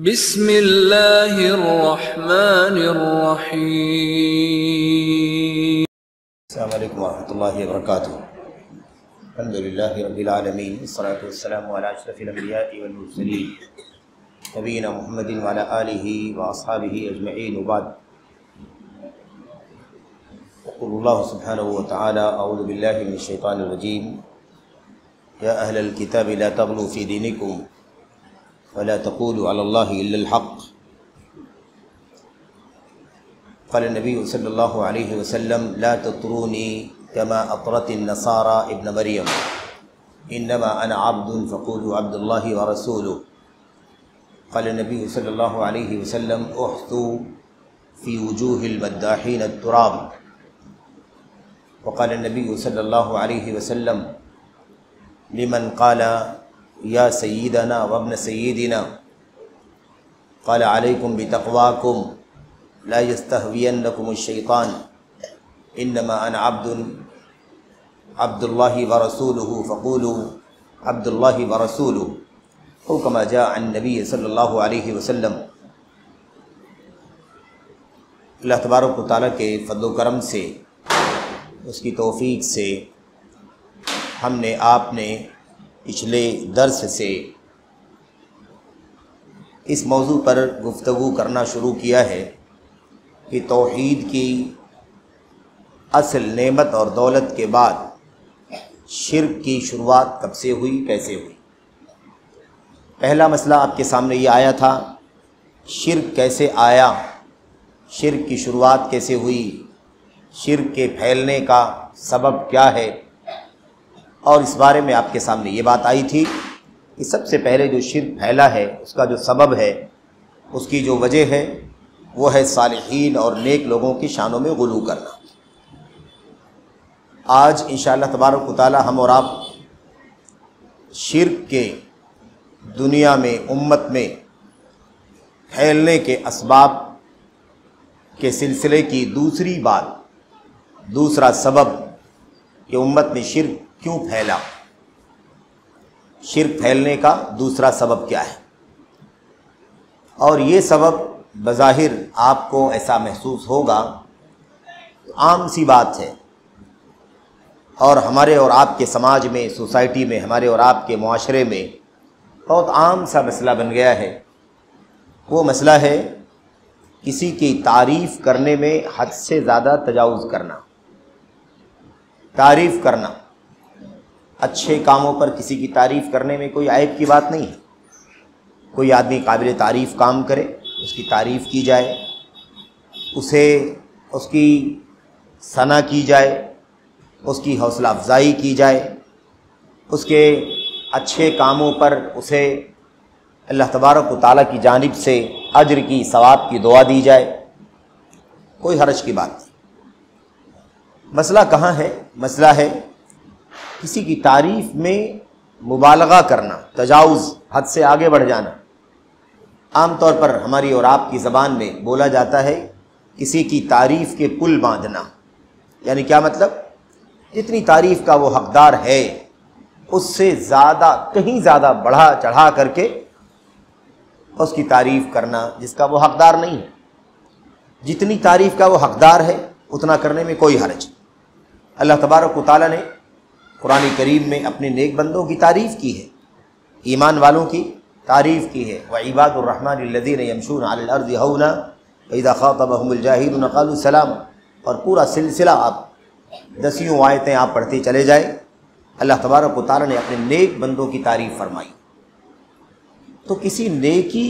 بسم اللہ الرحمن الرحیم۔ السلام علیکم ورحمۃ اللہ وبرکاتہ۔ الحمد للہ رب العالمین، والصلاۃ والسلام علی اشرف الانبیاء والمرسلین نبینا محمد وعلی آلہ واصحابہ اجمعین، وبعد۔ يقول اللہ سبحانہ وتعالی: اعوذ باللہ من الشیطان الرجیم، یا اہل الکتاب لا تغلوا فی دینکم ولا تقولوا علی اللہ الا الحق۔ قال النبی صلی اللہ علیہ وسلم: لا تطرونی كما اطرت النصارى ابن مریم، انما انا عبد فقولوا عبد اللہ ورسولہ۔ قال النبی صلی اللہ علیہ وسلم: احثوا فی وجوہ المداحین التراب۔ وقال النبی صلی اللہ علیہ وسلم: لمن قال یا سیدنا وابن سیدنا، قال علیکم بتقواکم لا یستہوینکم الشیطان، انما انا عبد اللہ ورسولہ فقولوا عبد اللہ ورسولہ، او کما جاء عن نبی صلی اللہ علیہ وسلم۔ اللہ تبارک و تعالیٰ کے فضل و کرم سے، اس کی توفیق سے، ہم نے آپ نے پچھلے درس سے اس موضوع پر گفتگو کرنا شروع کیا ہے کہ توحید کی اصل نعمت اور دولت کے بعد شرک کی شروعات کب سے ہوئی، کیسے ہوئی۔ پہلا مسئلہ آپ کے سامنے یہ آیا تھا، شرک کیسے آیا، شرک کی شروعات کیسے ہوئی، شرک کے پھیلنے کا سبب کیا ہے، اور اس بارے میں آپ کے سامنے یہ بات آئی تھی کہ سب سے پہلے جو شرک پھیلا ہے، اس کا جو سبب ہے، اس کی جو وجہ ہے، وہ ہے صالحین اور نیک لوگوں کی شانوں میں غلو کرنا۔ آج انشاءاللہ تبارک و تعالی ہم اور آپ شرک کے دنیا میں، امت میں پھیلنے کے اسباب کے سلسلے کی دوسری بات، دوسرا سبب کہ امت میں شرک کیوں پھیلا، شرک پھیلنے کا دوسرا سبب کیا ہے۔ اور یہ سبب بظاہر آپ کو ایسا محسوس ہوگا، عام سی بات ہے، اور ہمارے اور آپ کے سماج میں، سوسائٹی میں، ہمارے اور آپ کے معاشرے میں بہت عام سا مسئلہ بن گیا ہے۔ وہ مسئلہ ہے کسی کی تعریف کرنے میں حد سے زیادہ تجاوز کرنا، تعریف کرنا۔ اچھے کاموں پر کسی کی تعریف کرنے میں کوئی عیب کی بات نہیں ہے۔ کوئی آدمی قابل تعریف کام کرے، اس کی تعریف کی جائے، اس کی ثنا کی جائے، اس کی حوصلہ افزائی کی جائے، اس کے اچھے کاموں پر اسے اللہ تبارک و تعالیٰ کی جانب سے اجر کی، ثواب کی دعا دی جائے، کوئی حرج کی بات نہیں۔ مسئلہ کہاں ہے؟ مسئلہ ہے کسی کی تعریف میں مبالغہ کرنا، تجاوز، حد سے آگے بڑھ جانا۔ عام طور پر ہماری اور آپ کی زبان میں بولا جاتا ہے کسی کی تعریف کے پل باندھنا، یعنی کیا مطلب؟ جتنی تعریف کا وہ حقدار ہے، اس سے زیادہ، کہیں زیادہ بڑھا چڑھا کر کے اس کی تعریف کرنا جس کا وہ حقدار نہیں ہے۔ جتنی تعریف کا وہ حقدار ہے اتنا کرنے میں کوئی حرج۔ اللہ تبارک و تعالیٰ نے قرآن کریم میں اپنے نیک بندوں کی تعریف کی ہے، ایمان والوں کی تعریف کی ہے۔ وعباد الرحمن الذین یمشون علی الارض ہونا واذا خاطبهم الجاہلون قالوا سلاما، اور پورا سلسلہ آپ 10 آیتیں آپ پڑھتے چلے جائیں، اللہ تبارک و تعالیٰ نے اپنے نیک بندوں کی تعریف فرمائی۔ تو کسی نیکی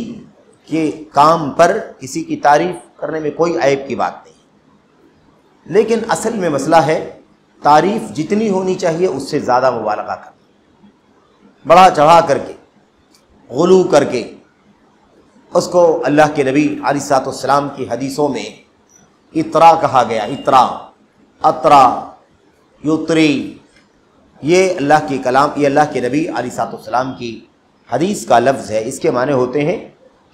کے کام پر کسی کی تعریف کرنے میں کوئی عیب کی بات نہیں، لیکن اصل میں مسئلہ ہے تعریف جتنی ہونی چاہیے اس سے زیادہ مبالغہ کرنا، بڑھا چڑھا کر کے، غلو کر کے۔ اس کو اللہ کے نبی علیہ الصلوۃ والسلام کی حدیثوں میں اطرا کہا گیا، اطرا، اطرا، یطری، یہ اللہ کے کلام، یہ اللہ کے نبی علیہ الصلوۃ والسلام کی حدیث کا لفظ ہے۔ اس کے معنی ہوتے ہیں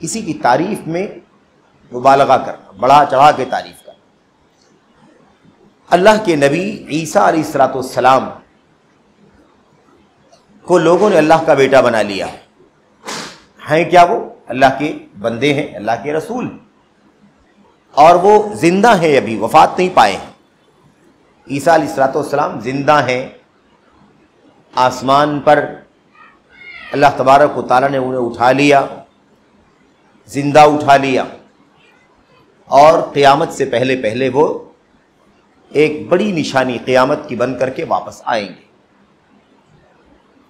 کسی کی تعریف میں مبالغہ کرنا، بڑھا چڑھا کے تعریف کرنا۔ اللہ کے نبی عیسیٰ علیہ الصلوۃ والسلام کو لوگوں نے اللہ کا بیٹا بنا لیا، ہیں کیا وہ؟ اللہ کے بندے ہیں، اللہ کے رسول ہیں، اور وہ زندہ ہیں، ابھی وفات نہیں پائے ہیں۔ عیسیٰ علیہ السلام زندہ ہیں، آسمان پر اللہ تبارک و تعالیٰ نے انہیں اٹھا لیا، زندہ اٹھا لیا، اور قیامت سے پہلے پہلے وہ ایک بڑی نشانی قیامت کی بن کر کے واپس آئیں گے۔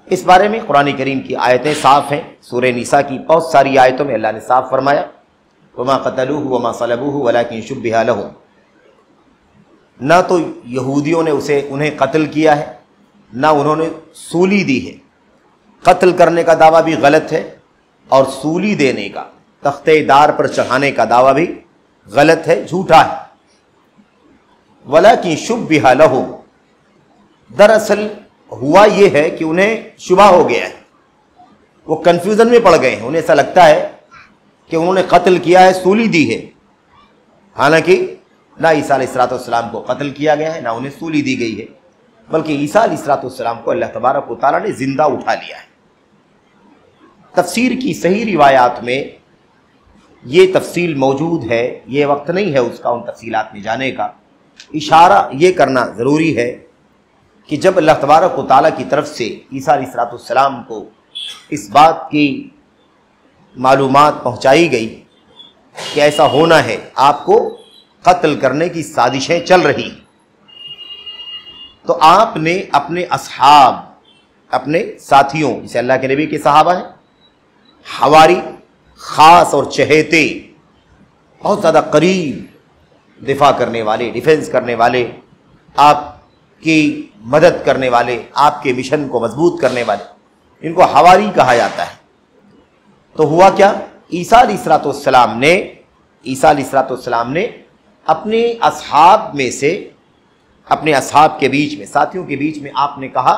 اس بارے میں قرآن کریم کی آیتیں صاف ہیں۔ سورہ نساء کی بہت ساری آیتوں میں اللہ نے صاف فرمایا وَمَا قَتَلُوهُ وَمَا صَلَبُوهُ وَلَكِنْ شُبِّهَ لَهُمْ، نہ تو یہودیوں نے انہیں قتل کیا ہے، نہ انہوں نے سولی دی ہے۔ قتل کرنے کا دعویٰ بھی غلط ہے، اور سولی دینے کا، تختے دار پر چڑھانے کا دعویٰ بھی غلط ہے، جھوٹا ہے۔ وَلَكِنْ شُبِّهَ لَهُمْ، دراصل ہوا یہ ہے کہ انہیں شبہ ہو گیا ہے، وہ کنفیوژن میں پڑ گئے ہیں، انہیں ایسا لگتا ہے کہ انہوں نے قتل کیا ہے، سولی دی ہے، حالانکہ نہ عیسیٰ علیہ السلام کو قتل کیا گیا ہے، نہ انہیں سولی دی گئی ہے، بلکہ عیسیٰ علیہ السلام کو اللہ تبارک و تعالیٰ نے زندہ اٹھا لیا ہے۔ تفسیر کی صحیح روایات میں یہ تفصیل موجود ہے، یہ وقت نہیں ہے اس کا ان تفصیلات میں جانے کا۔ اشارہ یہ کرنا ضروری ہے کہ جب اللہ تبارک و تعالیٰ کی طرف سے عیسیٰ علیہ السلام کو اس بات کی معلومات پہنچائی گئی کہ ایسا ہونا ہے، آپ کو قتل کرنے کی سازشیں چل رہی، تو آپ نے اپنے اصحاب، اپنے ساتھیوں، جسے اللہ کے نبی کے صحابہ ہیں، حواری، خاص اور چہیتے، بہت زیادہ قریب دفاع کرنے والے، ڈیفنس کرنے والے، آپ کی مدد کرنے والے، آپ کے مشن کو مضبوط کرنے والے، ان کو حواری کہا جاتا ہے۔ تو ہوا کیا، عیسیٰ علیہ السلام نے اپنے اصحاب میں سے، اپنے اصحاب کے بیچ میں، ساتھیوں کے بیچ میں آپ نے کہا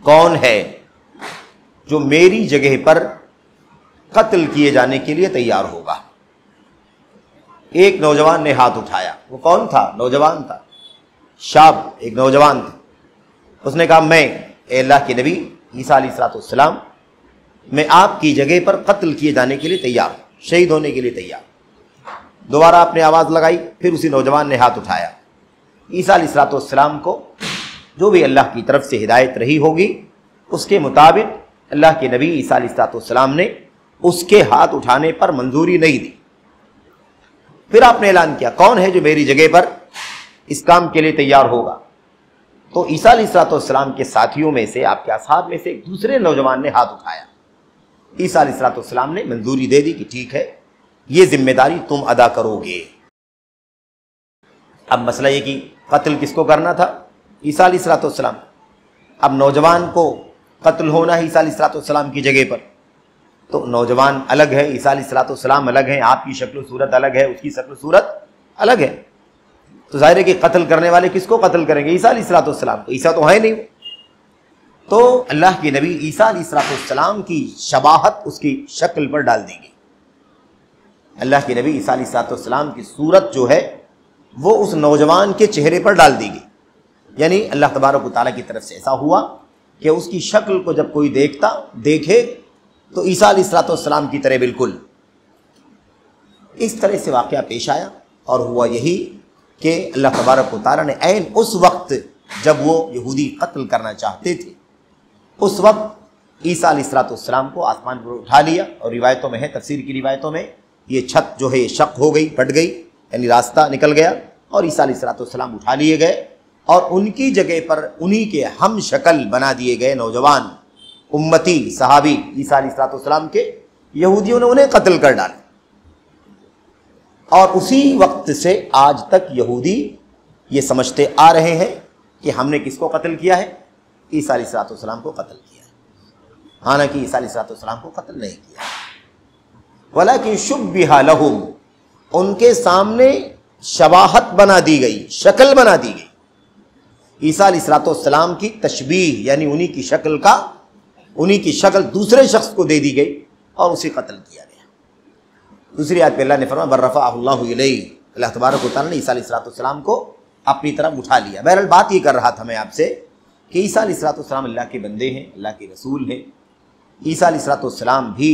کون ہے جو میری جگہ پر قتل کیے جانے کے لیے تیار ہوگا۔ ایک نوجوان نے ہاتھ اٹھایا، وہ کون تھا؟ نوجوان تھا، شاب، ایک نوجوان تھا۔ اس نے کہا میں، اے اللہ کے نبی عیسیٰ علیہ السلام، میں آپ کی جگہ پر قتل کیے جانے کے لیے تیار ہوں، شہید ہونے کے لیے تیار۔ دوبارہ آپ نے آواز لگائی، پھر اسی نوجوان نے ہاتھ اٹھایا۔ عیسیٰ علیہ السلام کو جو بھی اللہ کی طرف سے ہدایت رہی ہوگی اس کے مطابق اللہ کے نبی عیسیٰ علیہ السلام نے اس کے ہاتھ اٹھانے پر منظوری نہیں دی۔ پھر آپ نے اعلان کیا کون ہے جو میری جگہ پر اس کام کے لیے تیار ہوگا؟ تو عیسیٰ علیہ السلام کے ساتھیوں میں سے، آپ کے اصحاب میں سے ایک دوسرے نوجوان نے ہاتھ اٹھایا۔ عیسیٰ علیہ السلام نے منظوری دے دی کہ ٹھیک ہے، یہ ذمہ داری تم ادا کرو گے۔ اب مسئلہ یہ کہ قتل کس کو کرنا تھا؟ عیسیٰ علیہ السلام۔ اب نوجوان کو قتل ہونا ہے عیسیٰ علیہ السلام کی جگہ پر، تو نوجوان الگ ہے، عیسیٰ علیہ السلام الگ ہیں، آپ کی شکل و صورت الگ ہے، اس کی شکل و صورت الگ ہے، تو ظاہر ہے کہ قتل کرنے والے کس کو قتل کریں گے؟ عیسیٰ علیہ السلام کو۔ عیسیٰ تو ہے نہیں، تو اللہ کے نبی عیسیٰ علیہ السلام کی شباہت اس کی شکل پر ڈال دی گئی۔ اللہ کے نبی عیسیٰ علیہ السلام کی صورت جو ہے وہ اس نوجوان کے چہرے پر ڈال دی گئی، یعنی اللہ تبارک و تعالیٰ کی طرف سے ایسا ہوا کہ اس کی شکل کو جب کوئی دیکھے تو عیسیٰ علیہ السلام کی طرح بالکل اس طرح سے واقعہ پیش آیا، اور ہوا یہی کہ اللہ تبارک و تعالیٰ نے عین اس وقت جب وہ یہودی قتل کرنا چاہتے تھے، اس وقت عیسیٰ علیہ السلام کو آسمان پر اٹھا لیا، اور روایتوں میں ہے، تفسیر کی روایتوں میں، یہ چھت جو ہے یہ شق ہو گئی، پھٹ گئی، یعنی راستہ نکل گیا، اور عیسیٰ علیہ السلام اٹھا لیے گئے، اور ان کی جگہ پر انہی کے ہم شکل بنا دیے گئے نوجوان امتی صحابی عیسیٰ علیہ السلام کے، یہودیوں نے انہیں قتل کر ڈالا۔ اور اسی وقت سے آج تک یہودی یہ سمجھتے آ رہے ہیں کہ ہم نے کس کو قتل کیا ہے؟ عیسیٰ علیہ السلام کو قتل کیا ہے، حالانکہ عیسیٰ علیہ السلام کو قتل نہیں کیا۔ وَلَكِنْ شُبِّهَ لَهُمْ، ان کے سامنے شباہت بنا دی گئی، شکل بنا دی گئی، عیسیٰ علیہ السلام کی تشبیہ، یعنی انہی کی شکل دوسرے شخص کو دے دی گئی اور اسے قتل کیا گیا۔ دوسری آیت پہ اللہ نے فرمایا بَرَّفَعَهُ اللَّهُ إِلَيْهِ، اللہ تبارک و تعالیٰ نے عیسیٰ علیہ السلام کو اپنی طرف اٹھا لیا۔ بہرحال بات یہ کر رہا تھا میں آپ سے کہ عیسیٰ علیہ السلام اللہ کے بندے ہیں، اللہ کے رسول ہیں۔ عیسیٰ علیہ السلام بھی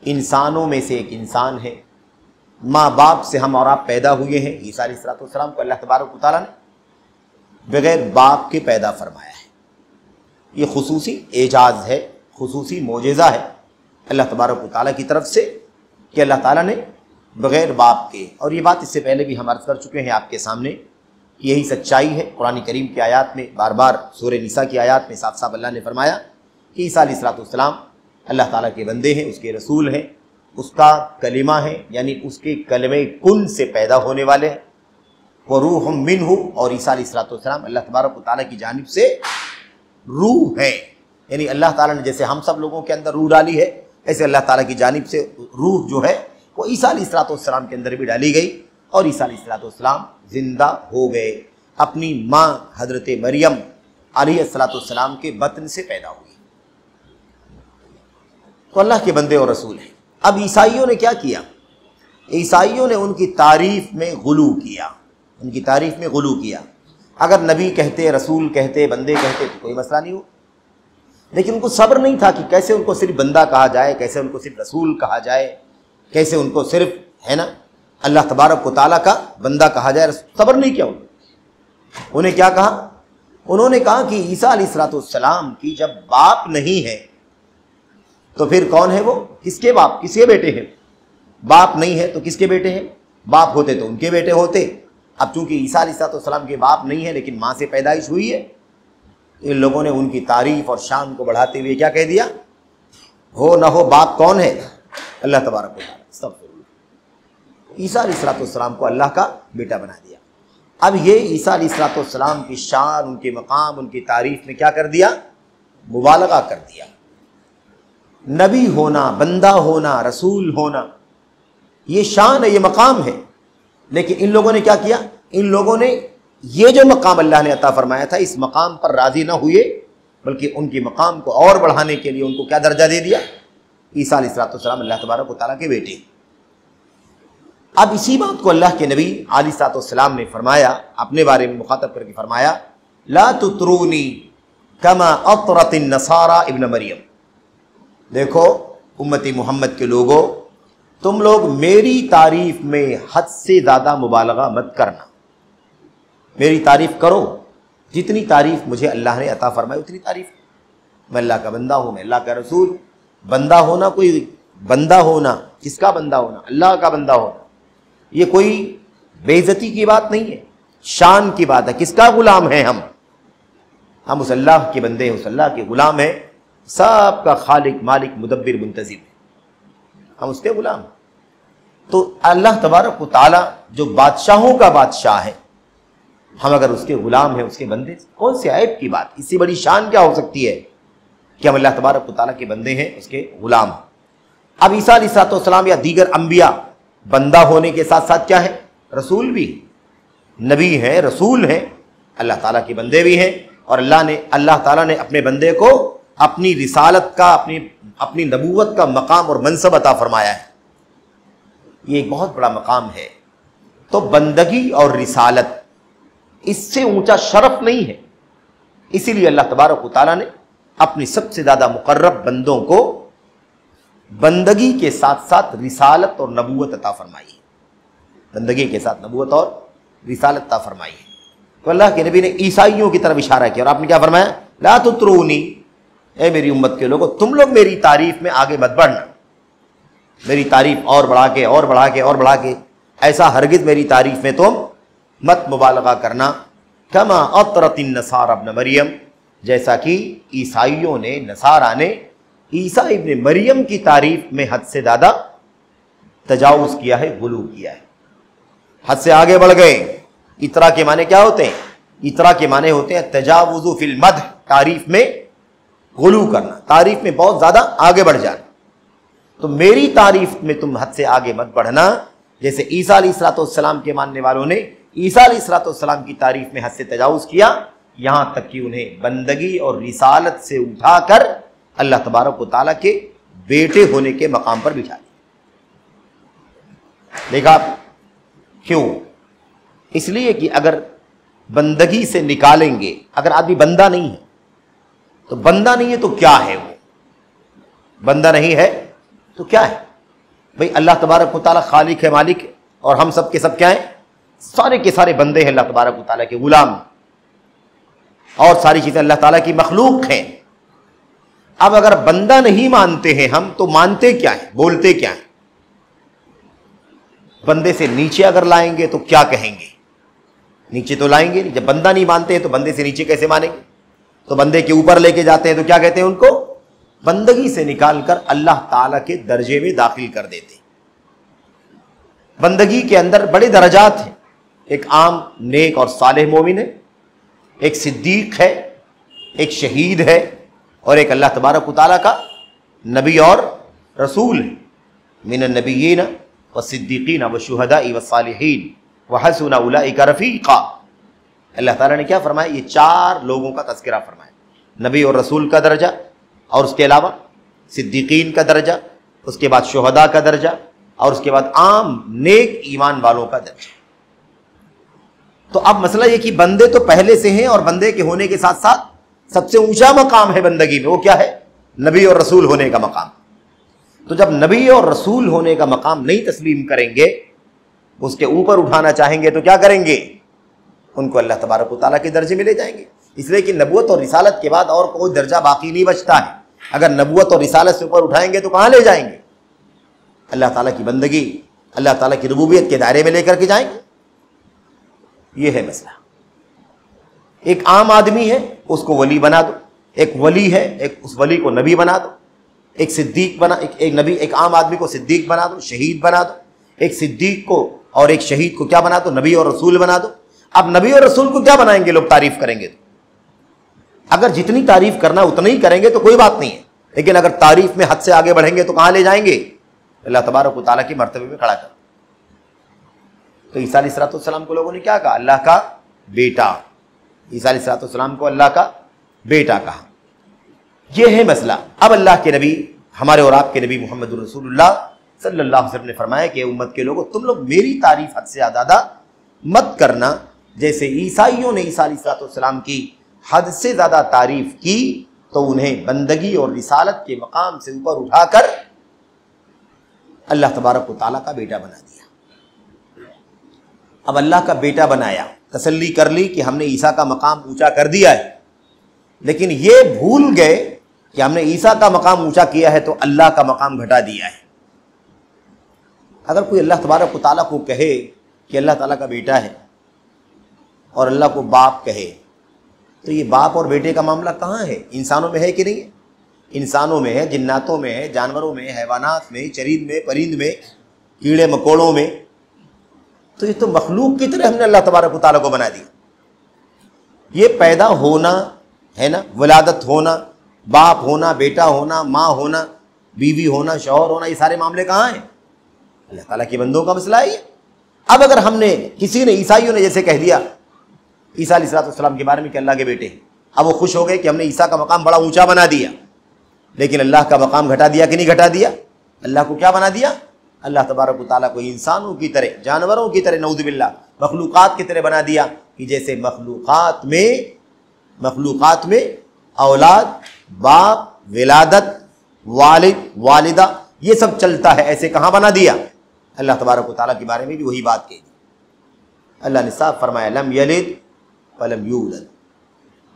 انسانوں میں سے ایک انسان ہے، ماں باپ سے ہم اور آپ پیدا ہوئے ہیں۔ عیسیٰ علیہ السلام کو اللہ تبارک و تعالیٰ نے بغیر باپ کے پیدا فرمایا ہے۔ یہ خصوصی اعجاز ہے، خصوصی معجزہ ہے اللہ تبارک و تعالیٰ کی طرف سے کہ اللہ تعالیٰ نے بغیر باپ کے، اور یہ بات اس سے پہلے بھی ہم عرض کر چکے ہیں آپ کے سامنے، یہی سچائی ہے۔ قرآن کریم کی آیات میں بار بار، سورہ نساء کی آیات میں صاف صاف اللہ نے فرمایا کہ عیسیٰ علیہ السلام اللہ تعالیٰ کے بندے ہیں، اس کے رسول ہیں، اس کا کلمہ ہے، یعنی اس کے کلمہ کن سے پیدا ہونے والے ہیں۔ وروح منہ، اور عیسیٰ علیہ السلام اللہ تبارک و تعالیٰ کی جانب سے روح ہے، یعنی اللہ تعالیٰ نے جیسے ہم سب لوگوں کے اندر روح ڈالی ہے، ایسے اللہ تعالیٰ کی جانب سے روح جو ہے وہ عیسیٰ علیہ السلام کے اندر بھی ڈالی گئی، اور عیسیٰ علیہ السلام زندہ ہو گئے، اپنی ماں حضرت مریم علیہ السلام کے بطن سے پیدا ہوئی۔ تو اللہ کے بندے اور رسول ہیں۔ اب عیسائیوں نے کیا کیا؟ عیسائیوں نے ان کی تعریف میں غلو کیا، ان کی تعریف میں غلو کیا۔ اگر نبی کہتے، رسول کہتے، بندے کہتے تو کوئی مسئلہ نہیں ہو، لیکن ان کو صبر نہیں تھا کہ کیسے ان کو صرف بندہ کہا جائے، کیسے ان کو صرف رسول کہا جائے، کیسے ان کو صرف ہے نا اللہ تبارک و تعالیٰ کا بندہ کہا جائے۔ صبر نہیں کیا انہیں کیا کہا؟ انہوں نے کہا کہ عیسیٰ علیہ السلام کی جب باپ نہیں ہے تو پھر کون ہے وہ؟ کس کے باپ، کس کے بیٹے ہیں؟ باپ نہیں ہے تو کس کے بیٹے ہیں؟ باپ ہوتے تو ان کے بیٹے ہوتے۔ اب چونکہ عیسیٰ علیہ السلام کے باپ نہیں ہے لیکن ماں سے پیدائش ہوئی ہے، ان لوگوں نے ان کی تعریف اور شان کو بڑھاتے ہوئے کیا کہہ دیا؟ ہو نہ ہو باپ کون ہے؟ اللہ تبارک و تعالیٰ۔ عیسیٰ علیہ السلام کو اللہ کا بیٹا بنا دیا۔ اب یہ عیسیٰ علیہ السلام کی شان، ان کے مقام، ان کی تعریف میں کیا کر دیا؟ مبالغہ کر دیا۔ نبی ہونا، بندہ ہونا، رسول ہونا، یہ شان ہے، یہ مقام ہے، لیکن ان لوگوں نے کیا کیا؟ ان لوگوں نے یہ جو مقام اللہ نے عطا فرمایا تھا، اس مقام پر راضی نہ ہوئے، بلکہ ان کے مقام کو اور بڑھانے کے لیے ان کو کیا درجہ دے دیا؟ عیسیٰ علیہ السلام اللہ تبارک و تعالیٰ کے بیٹے۔ اب اسی بات کو اللہ کے نبی علیہ السلام نے فرمایا، اپنے بارے میں مخاطب کر کے فرمایا، لا تطرونی کما اطرت النصارى ابن مریم۔ دیکھو امت محمد کے لوگوں، تم لوگ میری تعریف میں حد سے زیادہ مبالغہ مت کرنا۔ میری تعریف کرو، جتنی تعریف مجھے اللہ نے عطا فرمائی اتنی تعریف۔ میں اللہ کا بندہ ہوں، میں اللہ کا رسول۔ بندہ ہونا، کوئی بندہ ہونا، کس کا بندہ ہونا؟ اللہ کا بندہ ہونا، یہ کوئی بے عزتی کی بات نہیں ہے، شان کی بات ہے۔ کس کا غلام ہیں ہم اس اللہ کے بندے ہیں، اس اللہ کے غلام ہیں، سب کا خالق، مالک، مدبر، منتظم ہے، ہم اس کے غلام ہیں۔ تو اللہ تبارک و تعالیٰ جو بادشاہوں کا بادشاہ ہے، ہم اگر اس کے غلام ہیں، اس کے بندے، کون سے عیب کی بات، اس سے بڑی شان کیا ہو سکتی ہے کہ ہم اللہ تبارک و تعالیٰ کے بندے ہیں، اس کے غلام ہیں۔ اب عیسیٰ علیہ السلام یا دیگر انبیاء بندہ ہونے کے ساتھ ساتھ کیا ہے؟ رسول بھی، نبی ہیں، رسول ہیں، اللہ تعالیٰ کے بندے بھی ہیں، اور اللہ تعالیٰ نے اپنے بندے کو اپنی رسالت کا، اپنی نبوت کا مقام اور منصب عطا فرمایا ہے۔ یہ ایک بہت بڑا مقام ہے۔ تو بندگی اور رسالت، اس سے اونچا شرف نہیں ہے، اسی لیے اللہ تبارک و تعالیٰ نے اپنی سب سے زیادہ مقرب بندوں کو بندگی کے ساتھ ساتھ رسالت اور نبوت عطا فرمائی ہے، بندگی کے ساتھ نبوت اور رسالت عطا فرمائی ہے۔ تو اللہ کے نبی نے عیسائیوں کی طرف اشارہ کیا، اور آپ نے کیا فرمایا؟ لا تطرونی، اے میری امت کے لوگوں، تم لوگ میری تعریف میں آگے مت بڑھنا، میری تعریف اور بڑھا کے اور بڑھا کے اور بڑھا کے، ایسا ہرگز میری تعریف میں تم مت مبالغہ کرنا۔ کما اطرت النصارى ابن مریم، جیسا کہ عیسائیوں نے، نصارہ نے عیسیٰ ابن مریم کی تعریف میں حد سے زیادہ تجاوز کیا ہے، غلو کیا ہے، حد سے آگے بڑھ گئے۔ اطراء کے معنی کیا ہوتے ہیں؟ اطراء کے معنی ہوتے ہیں تجاوز فی المدح، تعریف میں غلو کرنا، تعریف میں بہت زیادہ آگے بڑھ جانا۔ تو میری تعریف میں تم حد سے آگے مت بڑھنا، جیسے عیسیٰ علیہ السلام کے ماننے والوں نے عیسیٰ علیہ السلام کی تعریف میں حد سے تجاوز کیا، یہاں تک کہ انہیں بندگی اور رسالت سے اٹھا کر اللہ تبارک و تعالیٰ کے بیٹے ہونے کے مقام پر بٹھا دیا۔ دیکھا کیوں؟ اس لیے کہ اگر بندگی سے نکالیں گے، اگر آدمی بندہ نہیں ہے تو بندہ نہیں ہے تو کیا ہے؟ وہ بندہ نہیں ہے تو کیا ہے؟ بھئی اللہ تبارک و تعالیٰ خالق ہے، مالک ہے، اور ہم سب کے سب کیا ہیں؟ سارے کے سارے بندے ہیں اللہ تبارک و تعالیٰ کے، غلام، اور ساری چیزیں اللہ تعالیٰ کی مخلوق ہیں۔ اب اگر بندہ نہیں مانتے ہیں ہم، تو مانتے کیا ہیں، بولتے کیا ہیں؟ بندے سے نیچے اگر لائیں گے تو کیا کہیں گے؟ نیچے تو لائیں گے نہیں۔ جب بندہ نہیں مانتے ہیں تو بندے سے نیچے کیسے مانیں گے؟ تو بندے کے اوپر لے کے جاتے ہیں تو کیا کہتے ہیں ان کو؟ بندگی سے نکال کر اللہ تعالیٰ کے درجے میں داخل کر دیتے ہیں۔ بندگی کے اندر بڑے درجات ہیں، ایک عام نیک اور صالح مومن ہے، ایک صدیق ہے، ایک شہید ہے، اور ایک اللہ تبارک و تعالیٰ کا نبی اور رسول ہے۔ من النبیین والصدیقین والشہداء والصالحین وحسن اولئک رفیقا۔ اللہ تعالیٰ نے کیا فرمایا؟ یہ چار لوگوں کا تذکرہ فرمایا، نبی اور رسول کا درجہ، اور اس کے علاوہ صدیقین کا درجہ، اس کے بعد شہداء کا درجہ، اور اس کے بعد عام نیک ایمان والوں کا درجہ۔ تو اب مسئلہ یہ کہ بندے تو پہلے سے ہیں، اور بندے کے ہونے کے ساتھ ساتھ سب سے اونچا مقام ہے بندگی میں، وہ کیا ہے؟ نبی اور رسول ہونے کا مقام۔ تو جب نبی اور رسول ہونے کا مقام نہیں تسلیم کریں گے، اس کے اوپر اٹھانا چاہیں گے، تو کیا کریں گے؟ ان کو اللہ تبارک و تعالیٰ کے درجے میں لے جائیں گے، اس لیے کہ نبوت اور رسالت کے بعد اور کوئی درجہ باقی نہیں بچتا ہے۔ اگر نبوت اور رسالت سے اوپر اٹھائیں گے تو کہاں لے جائیں گے؟ اللہ تعالیٰ کی بندگی، اللہ تعالیٰ کی ربوبیت کے دائرے میں لے کر کے جائیں گے۔ یہ ہے مسئلہ۔ ایک عام آدمی ہے، اس کو ولی بنا دو، ایک ولی ہے، اس ولی کو نبی بنا دو، ایک صدیق بنا، ایک نبی، ایک عام آدمی کو صدیق بنا دو، شہید بنا دو، ایک صدیق کو اور ایک شہید کو کیا بنا دو؟ نبی اور رسول بنا دو۔ اب نبی اور رسول کو کیا بنائیں گے لوگ؟ تعریف کریں گے تو اگر جتنی تعریف کرنا اتنا ہی کریں گے تو کوئی بات نہیں ہے، لیکن اگر تعریف میں حد سے آگے بڑھیں گے تو کہاں لے جائیں گے؟ اللہ تبارک و تعالیٰ کے مرتبے میں کھڑا کر۔ تو عیسیٰ علیہ السلام کو لوگوں نے کیا کہا؟ اللہ کا بیٹا۔ عیسیٰ علیہ السلام کو اللہ کا بیٹا کہا۔ یہ ہے مسئلہ۔ اب اللہ کے نبی، ہمارے اور آپ کے نبی محمد رسول اللہ صلی اللہ علیہ وسلم نے فرمایا کہ امت کے لوگوں، تم لوگ میری تعریف حد سے زیادہ مت کرنا۔ جیسے عیسائیوں نے عیسیٰ علیہ السلام کی حد سے زیادہ تعریف کی تو انہیں بندگی اور رسالت کے مقام سے اوپر اٹھا کر اللہ تبارک و تعالیٰ کا بیٹا بنا دیا۔ اب اللہ کا بیٹا بنایا، تسلی کر لی کہ ہم نے عیسیٰ کا مقام اونچا کر دیا ہے، لیکن یہ بھول گئے کہ ہم نے عیسیٰ کا مقام اونچا کیا ہے تو اللہ کا مقام گھٹا دیا ہے۔ اگر کوئی اللہ تبارک و تعالیٰ کو کہے کہ اللہ تعالیٰ کا بیٹا ہے اور اللہ کو باپ کہے، تو یہ باپ اور بیٹے کا معاملہ کہاں ہے؟ انسانوں میں ہے کہ نہیں ہے؟ انسانوں میں ہے، جناتوں میں ہے، جانوروں میں، حیوانات میں، چرند میں، پرند میں، کیڑے مکوڑوں میں۔ تو یہ تو مخلوق کی طرح ہم نے اللہ تبارک و تعالیٰ کو بنا دیا۔ یہ پیدا ہونا ہے نا، ولادت ہونا، باپ ہونا، بیٹا ہونا، ماں ہونا، بیوی ہونا، شوہر ہونا، یہ سارے معاملے کہاں ہیں؟ اللہ تعالیٰ کے بندوں کا مسئلہ ہے یہ۔ اب اگر ہم نے، کسی نے، عیسائیوں نے جیسے کہہ دیا عیسیٰ علیہ السلام کے بارے میں کہ اللہ کے بیٹے ہیں، اب وہ خوش ہو گئے کہ ہم نے عیسیٰ کا مقام بڑا اونچا بنا دیا، لیکن اللہ کا مقام گھٹا دیا کہ نہیں گھٹا دیا؟ اللہ کو کیا بنا دیا؟ اللہ تبارک و تعالیٰ کو انسانوں کی طرح، جانوروں کی طرح، نعوذ باللہ، مخلوقات کی طرح بنا دیا کہ جیسے مخلوقات میں اولاد، باپ، ولادت، والد، والدہ، یہ سب چلتا ہے، ایسے کہاں بنا دیا؟ اللہ تبارک و تعالیٰ کے بارے میں بھی وہی بات کہی۔ اللہ نے صاف فرمایا لم یلد ولم یولد،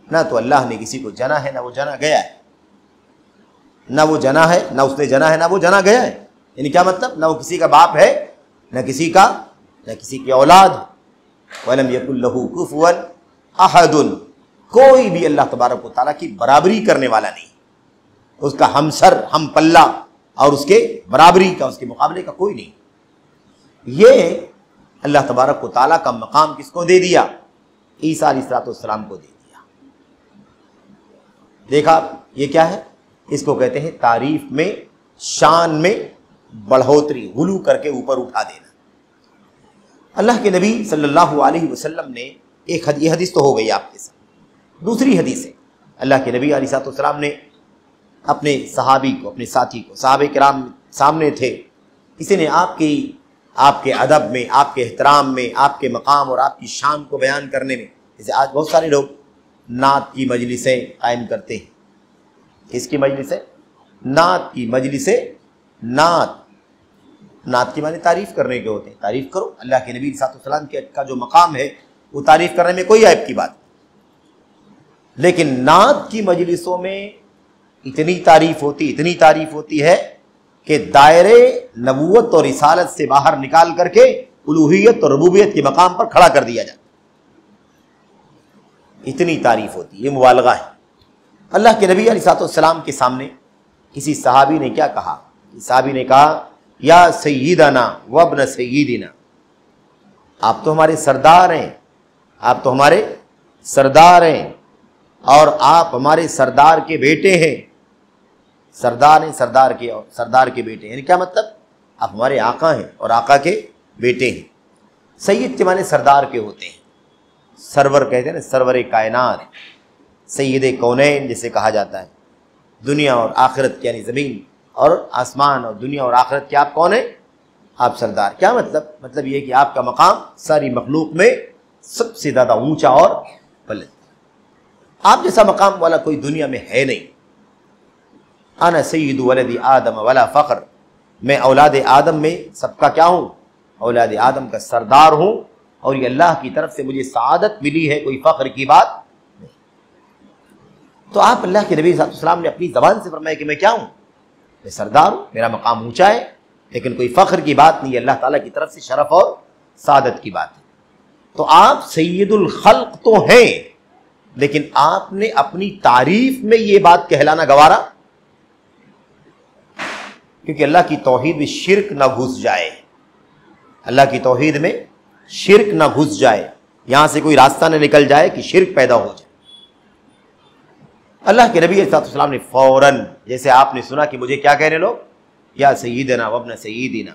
نہ تو اللہ نے کسی کو جنا ہے نہ وہ جنا گیا ہے، نہ وہ جنا ہے، نہ اس نے جنا ہے، نہ وہ جنا گیا ہے۔ یعنی کیا مطلب؟ نہ وہ کسی کا باپ ہے، نہ کسی کی اولاد۔ وَلَمْ يَكُنْ لَهُ كُفُوًا أَحَدٌ، کوئی بھی اللہ تبارک و تعالیٰ کی برابری کرنے والا نہیں، اس کا ہمسر، ہم پلہ، اور اس کے برابری کا، اس کے مقابلے کا کوئی نہیں۔ یہ اللہ تبارک و تعالیٰ کا مقام کس کو دے دیا؟ عیسیٰ علیہ السلام کو دے دیا۔ دیکھا یہ کیا ہے؟ اس کو کہتے ہیں تعریف میں، شان میں بڑھوتری، غلو کر کے اوپر اٹھا دینا۔ اللہ کے نبی صلی اللہ علیہ وسلم نے یہ حدیث تو ہو گئی آپ کے ساتھ۔ دوسری حدیث ہے، اللہ کے نبی علیہ السلام نے اپنے صحابی کو، اپنے ساتھی کو، صحابہ کرام سامنے تھے، کسی نے آپ کے ادب میں، آپ کے احترام میں، آپ کے مقام اور آپ کی شان کو بیان کرنے میں، جیسے آج بہت سارے لوگ نعت کی مجلسیں قائم کرتے ہیں۔ کس کی مجلسیں؟ نعت کی مجلسیں۔ نعت نعت کے معنی تعریف کرنے کے ہوتے ہیں، تعریف کرو۔ اللہ کے نبی صلی اللہ علیہ وسلم کا جو مقام ہے وہ تعریف کرنے میں کوئی عیب کی بات نہیں، لیکن نعت کی مجلسوں میں اتنی تعریف ہوتی ہے کہ دائرے نبوت اور رسالت سے باہر نکال کر کے الوہیت اور ربوبیت کے مقام پر کھڑا کر دیا جاتا، اتنی تعریف ہوتی ہے، یہ مبالغہ ہے۔ اللہ کے نبی علیہ السلام کے سامنے کسی صحابی نے کیا کہا؟ صحابی نے کہا یا سیدنا وابن سیدنا، آپ تو ہمارے سردار ہیں، آپ تو ہمارے سردار ہیں اور آپ ہمارے سردار کے بیٹے ہیں۔ سردار ہیں، سردار کے بیٹے ہیں، یعنی کیا مطلب؟ آپ ہمارے آقا ہیں اور آقا کے بیٹے ہیں۔ سید کے معنی سردار کے ہوتے ہیں، سرور کہتے ہیں نا، سرور کائنات، سید کونین جسے کہا جاتا ہے، دنیا اور آخرت یعنی زمین اور آسمان اور دنیا اور آخرت کے آپ کون ہیں؟ آپ سردار۔ کیا مطلب؟ مطلب یہ کہ آپ کا مقام ساری مخلوق میں سب سے زیادہ اونچا اور بلند، آپ جیسا مقام والا کوئی دنیا میں ہے نہیں۔ انا سید ولد آدم ولا فخر، میں اولاد آدم میں سب کا کیا ہوں؟ اولاد آدم کا سردار ہوں، اور یہ اللہ کی طرف سے مجھے سعادت ملی ہے، کوئی فخر کی بات نہیں۔ تو آپ اللہ کے نبی صلی اللہ علیہ وسلم نے اپنی زبان سے فرمایا کہ میں کیا ہوں؟ میں سردار ہوں، میرا مقام اونچا ہے، لیکن کوئی فخر کی بات نہیں ہے، اللہ تعالیٰ کی طرف سے شرف اور سعادت کی بات ہے۔ تو آپ سید الخلق تو ہیں، لیکن آپ نے اپنی تعریف میں یہ بات کہلانا گوارا، کیونکہ اللہ کی توحید میں شرک نہ گھس جائے، اللہ کی توحید میں شرک نہ گھس جائے، یہاں سے کوئی راستہ نہ نکل جائے کہ شرک پیدا ہو جائے۔ اللہ کے نبی علیہ السلام نے فوراً، جیسے آپ نے سنا کہ مجھے کیا کہہ رہے لوگ، یا سیدنا وابن سیدنا،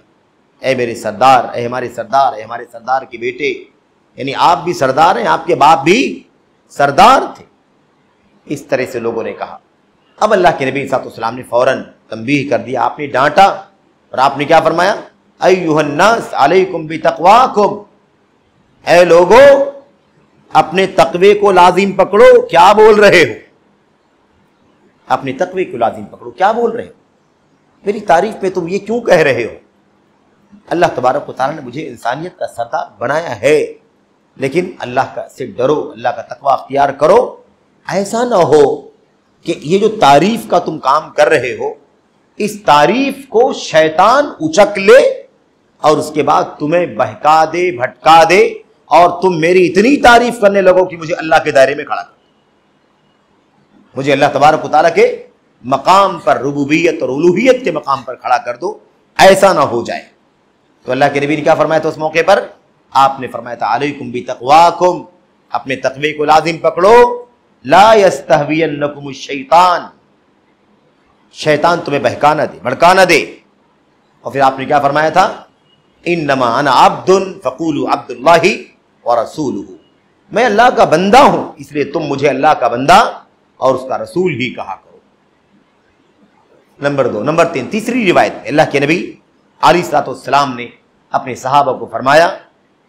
اے میرے سردار، اے ہمارے سردار، اے ہمارے سردار کے بیٹے، یعنی آپ بھی سردار ہیں، آپ کے باپ بھی سردار تھے، اس طرح سے لوگوں نے کہا۔ اب اللہ کے نبی صلی اللہ علیہ وسلم نے فوراً تنبیہ کر دیا، آپ نے ڈانٹا، اور آپ نے کیا فرمایا؟ ایھا الناس علیکم بتقواکم، اے لوگو اپنے تقوی کو لازم پکڑو۔ کیا بول رہے ہو؟ اپنے تقوی کو لازم پکڑو، کیا بول رہے ہو؟ میری تعریف پہ تم یہ کیوں کہہ رہے ہو؟ اللہ تبارک و تعالیٰ نے مجھے انسانیت کا سردار بنایا ہے، لیکن اللہ کا سے ڈرو، اللہ کا تقوی اختیار کرو۔ ایسا نہ ہو کہ یہ جو تعریف کا تم کام کر رہے ہو، اس تعریف کو شیطان اچک لے اور اس کے بعد تمہیں بہکا دے، بھٹکا دے، اور تم میری اتنی تعریف کرنے لگو کہ مجھے اللہ کے دائرے میں کھڑا کر، مجھے اللہ تبارک و تعالیٰ کے مقام پر، ربوبیت اور الوہیت کے مقام پر کھڑا کر دو، ایسا نہ ہو جائے۔ تو اللہ کے نبی نے کیا فرمایا تھا اس موقع پر؟ آپ نے فرمایا تھا علیکم بتقواکم، اپنے تقوی کو لازم پکڑو، لا یستہوینکم الشیطان، شیطان تمہیں بہکا نہ دے، بھڑکا نہ دے۔ اور پھر آپ نے کیا فرمایا تھا؟ انما انا عبد فقولوا عبد اللہ ورسولہ، میں اللہ کا بندہ ہوں، اس لیے تم مجھے اللہ کا بندہ اور اس کا رسول ہی کہا کرو۔ نمبر 2۔ نمبر 3، تیسری روایت میں اللہ کے نبی علیہ الصلوۃ والسلام نے اپنے صحابہ کو فرمایا،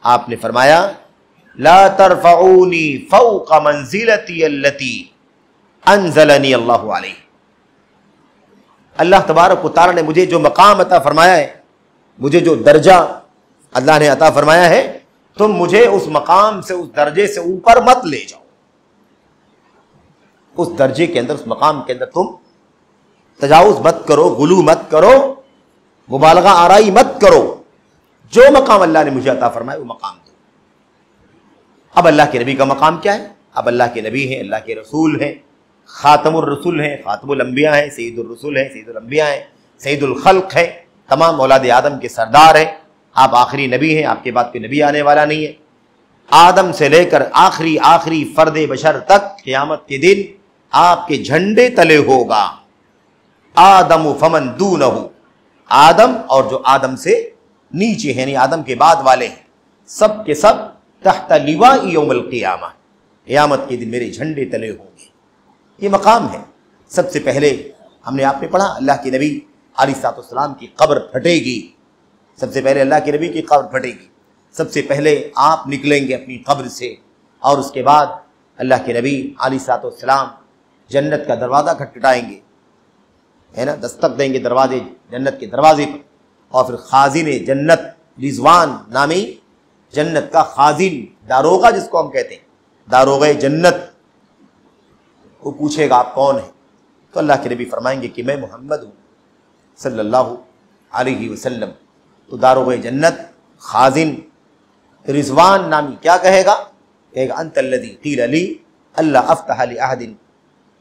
آپ نے فرمایا لا ترفعونی فوق منزلتی التي انزلنی اللہ علیہ، اللہ تبارک و تعالیٰ نے مجھے جو مقام عطا فرمایا ہے، مجھے جو درجہ اللہ نے عطا فرمایا ہے، تم مجھے اس مقام سے، اس درجے سے اوپر مت لے جاؤ، اس درجے کے اندر، اس مقام کے اندر تم تجاوز مت کرو، غلو مت کرو، مبالغہ آرائی مت کرو، جو مقام اللہ نے مجھے عطا فرمایا وہ مقام دو۔ اب اللہ کے نبی کا مقام کیا ہے؟ اب اللہ کے نبی ہیں، اللہ کے رسول ہیں، خاتم الرسول ہیں، خاتم الانبیاء ہیں، سید الرسول ہیں، سید الانبیاء ہیں، سید الخلق ہیں، تمام اولاد آدم کے سردار ہیں، آپ آخری نبی ہیں، آپ کے بعد کوئی نبی آنے والا نہیں ہے، آدم سے لے کر آخری فرد بشر تک قیامت کے دن آپ کے جھنڈے تلے ہوگا۔ آدم فمن دونہ، آدم اور جو آدم سے نیچے ہیں، یعنی آدم کے بعد والے ہیں، سب کے سب تحت لواء یوم القیامہ، قیامت کے دن میرے جھنڈے تلے ہوں گے۔ یہ مقام ہے۔ سب سے پہلے ہم نے آپ نے پڑھا اللہ کے نبی علیہ الصلوۃ والسلام کی قبر پھٹے گی، سب سے پہلے اللہ کے نبی کی قبر پھٹے گی، سب سے پہلے آپ نکلیں گے اپنی قبر سے، اور اس کے بعد اللہ کے نبی علیہ الصلوۃ والسلام جنت کا دروازہ کھٹکھٹائیں گے، ہے نا، دستک دیں گے دروازے، جنت کے دروازے پر، اور پھر خازن جنت رضوان نامی جنت کا خازن، داروغہ جس کو ہم کہتے ہیں، داروغہ جنت، وہ پوچھے گا آپ کون ہیں؟ تو اللہ کے نبی فرمائیں گے کہ میں محمد ہوں صلی اللہ علیہ وسلم۔ تو داروغہ جنت خازن رضوان نامی کیا کہے گا؟ کہے گا انت الذی قیل لی اللہ افتح لاحد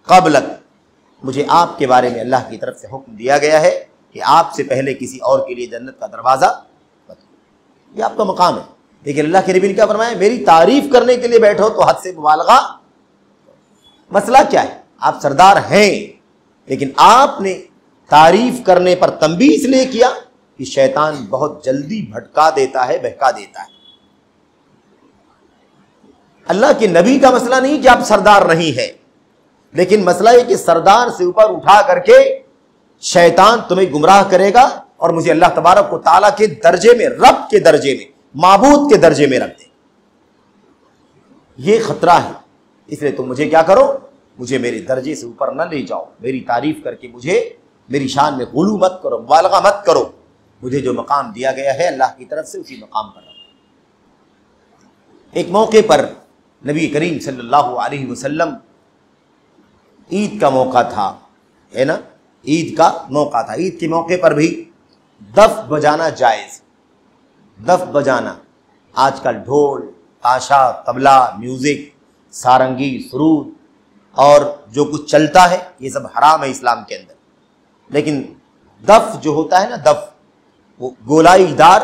قبلک، مجھے آپ کے بارے میں اللہ کی طرف سے حکم دیا گیا ہے کہ آپ سے پہلے کسی اور کے لیے جنت کا دروازہ مت کھولو۔ یہ آپ کا مقام ہے، لیکن اللہ کے نبی نے کیا فرمایا؟ میری تعریف کرنے کے لیے بیٹھو تو حد سے مبالغہ۔ مسئلہ کیا ہے؟ آپ سردار ہیں، لیکن آپ نے تعریف کرنے پر تنبیہ اس لیے کیا کہ شیطان بہت جلدی بھٹکا دیتا ہے، بہکا دیتا ہے۔ اللہ کے نبی کا مسئلہ نہیں کہ آپ سردار نہیں ہیں، لیکن مسئلہ یہ کہ سردار سے اوپر اٹھا کر کے شیطان تمہیں گمراہ کرے گا اور مجھے اللہ تبارک و تعالیٰ کے درجے میں، رب کے درجے میں، معبود کے درجے میں رکھ دے۔ یہ خطرہ ہے، اس لیے تم مجھے کیا کرو؟ مجھے میرے درجے سے اوپر نہ لے جاؤ، میری تعریف کر کے مجھے میری شان میں غلو مت کرو، مبالغہ مت کرو، مجھے جو مقام دیا گیا ہے اللہ کی طرف سے اسی مقام پر رکھو۔ ایک موقع پر نبی کریم صلی اللہ علیہ وسلم، عید کا موقع تھا، ہے نا، عید کا موقع تھا، عید کے موقع پر بھی دف بجانا جائز، دف بجانا۔ آج کل ڈھول، تاشا، طبلہ، میوزک، سارنگی، سرود اور جو کچھ چلتا ہے یہ سب حرام ہے اسلام کے اندر، لیکن دف جو ہوتا ہے نا، دف وہ گولائی دار،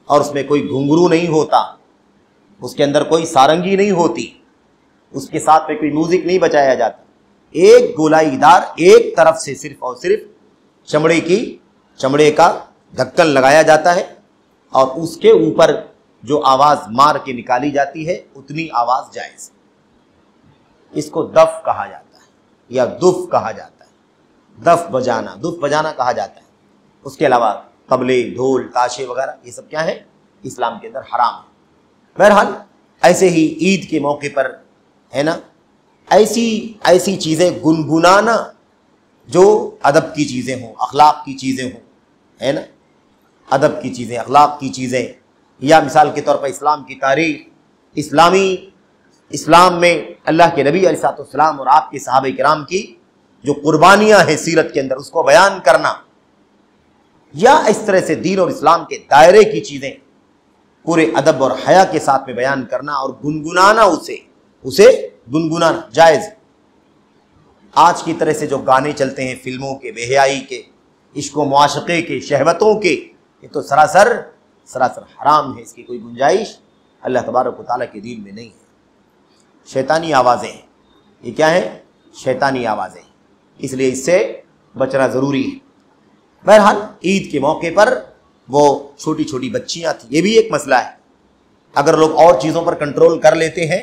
اور اس میں کوئی گھنگرو نہیں ہوتا، اس کے اندر کوئی سارنگی نہیں ہوتی، اس کے ساتھ میں کوئی میوزک نہیں بجایا جاتا، ایک گولائی دار ایک طرف سے صرف اور صرف چمڑے کا ڈھکن لگایا جاتا ہے، اور اس کے اوپر جو آواز مار کے نکالی جاتی ہے اتنی آواز جائز، اس کو دف کہا جاتا ہے یا دف کہا جاتا ہے، دف بجانا کہا جاتا ہے۔ اس کے علاوہ طبلے، ڈھول، تاشے وغیرہ یہ سب کیا ہے؟ اسلام کے اندر حرام ہے۔ بہرحال ایسے ہی عید کے موقع پر، ہے نا، ایسی چیزیں گنگنانا جو ادب کی چیزیں ہوں، اخلاق کی چیزیں ہوں، ہے نا، ادب کی چیزیں، اخلاق کی چیزیں، یا مثال کے طور پر اسلام کی تاریخ، اسلام میں اللہ کے نبی علیہ السلام اور آپ کے صحابہ کرام کی جو قربانیاں ہیں سیرت کے اندر، اس کو بیان کرنا، یا اس طرح سے دین اور اسلام کے دائرے کی چیزیں پورے ادب اور حیا کے ساتھ میں بیان کرنا اور گنگنانا، اسے گنگنانا جائز۔ آج کی طرح سے جو گانے چلتے ہیں فلموں کے، بے حیائی کے، عشق و معاشقے کے، شہوتوں کے، یہ تو سراسر حرام ہے، اس کی کوئی گنجائش اللہ تبارک و تعالیٰ کے دین میں نہیں ہے۔ شیطانی آوازیں ہیں، یہ کیا ہے؟ شیطانی آوازیں، اس لیے اس سے بچنا ضروری ہے۔ بہرحال عید کے موقع پر وہ چھوٹی چھوٹی بچیاں تھیں، یہ بھی ایک مسئلہ ہے۔ اگر لوگ اور چیزوں پر کنٹرول کر لیتے ہیں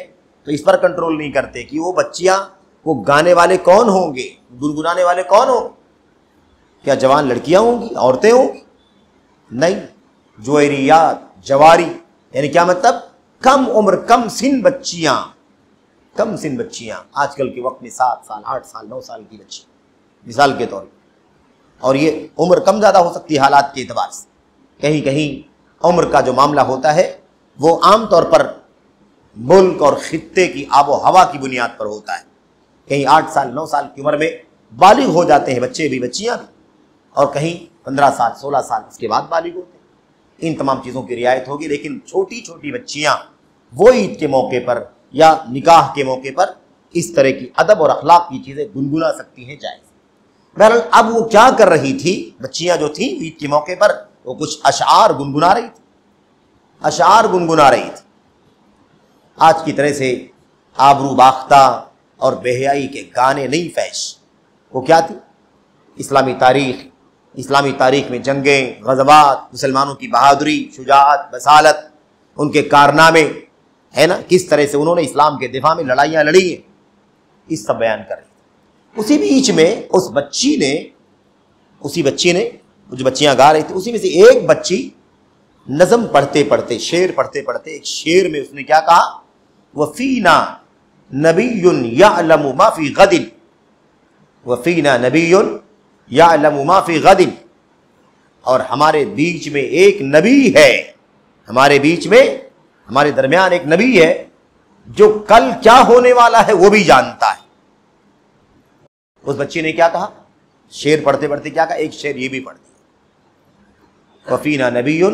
تو اس پر کنٹرول نہیں کرتے کہ وہ بچیاں، وہ گانے والے کون ہوں گے، گنگنانے والے کون ہوں گے؟ کیا جوان لڑکیاں ہوں گی، عورتیں ہوں گی؟ نہیں، جوہریات، جواری، یعنی کیا مطلب؟ کم عمر، کم سن بچیاں آج کل کے وقت میں 7 سال، 8 سال، 9 سال کی بچی مثال کے طور پر، اور یہ عمر کم زیادہ ہو سکتی ہے حالات کے اعتبار سے۔ کہیں عمر کا جو معاملہ ہوتا ہے وہ عام طور پر ملک اور خطے کی آب و ہوا کی بنیاد پر ہوتا ہے۔ کہیں 8 سال، 9 سال کی عمر میں بالغ ہو جاتے ہیں بچے بھی، بچیاں بھی، اور کہیں 15 سال، 16 سال اس کے بعد بالغ ہوتے ہیں۔ ان تمام چیزوں کی رعایت ہوگی، لیکن چھوٹی چھوٹی بچیاں وہ عید کے موقع پر یا نکاح کے موقع پر اس طرح کی ادب اور اخلاق کی چیزیں گنگنا سکتی ہیں، جائز۔ بہرحال اب وہ کیا کر رہی تھی؟ بچیاں جو تھیں عید کے موقع پر وہ کچھ اشعار گنگنا رہی تھی، آج کی طرح سے آبرو باختہ اور بے حیائی کے گانے نہیں فیش۔ وہ کیا تھی؟ اسلامی تاریخ میں جنگیں، غزوات، مسلمانوں کی بہادری، شجاعت، بصالت، ان کے کارنامے، ہے نا، کس طرح سے انہوں نے اسلام کے دفاع میں لڑائیاں لڑی ہیں، اس سب بیان کر رہی تھی۔ اسی بیچ میں اس بچی نے جو بچیاں گا رہی تھی، اسی میں سے ایک بچی نظم پڑھتے پڑھتے، شعر پڑھتے پڑھتے، ایک شعر میں اس نے کیا کہا؟ وَفِينَا نَبِيٌّ يَعْلَمُ مَا فِي غَدٍ، وَفِينَا نَبِيٌّ يَعْلَمُ مَا فِي غَدٍ، اور ہمارے بیچ میں ایک نبی ہے، ہمارے بیچ میں، ہمارے درمیان ایک نبی ہے جو کل کیا ہونے والا ہے وہ بھی جانتا ہے۔ اس بچی نے کیا کہا؟ شعر پڑھتے پڑھتے کیا کہا؟ ایک شعر یہ بھی پڑھ دیا، وَفِينَا نَبِيٌّ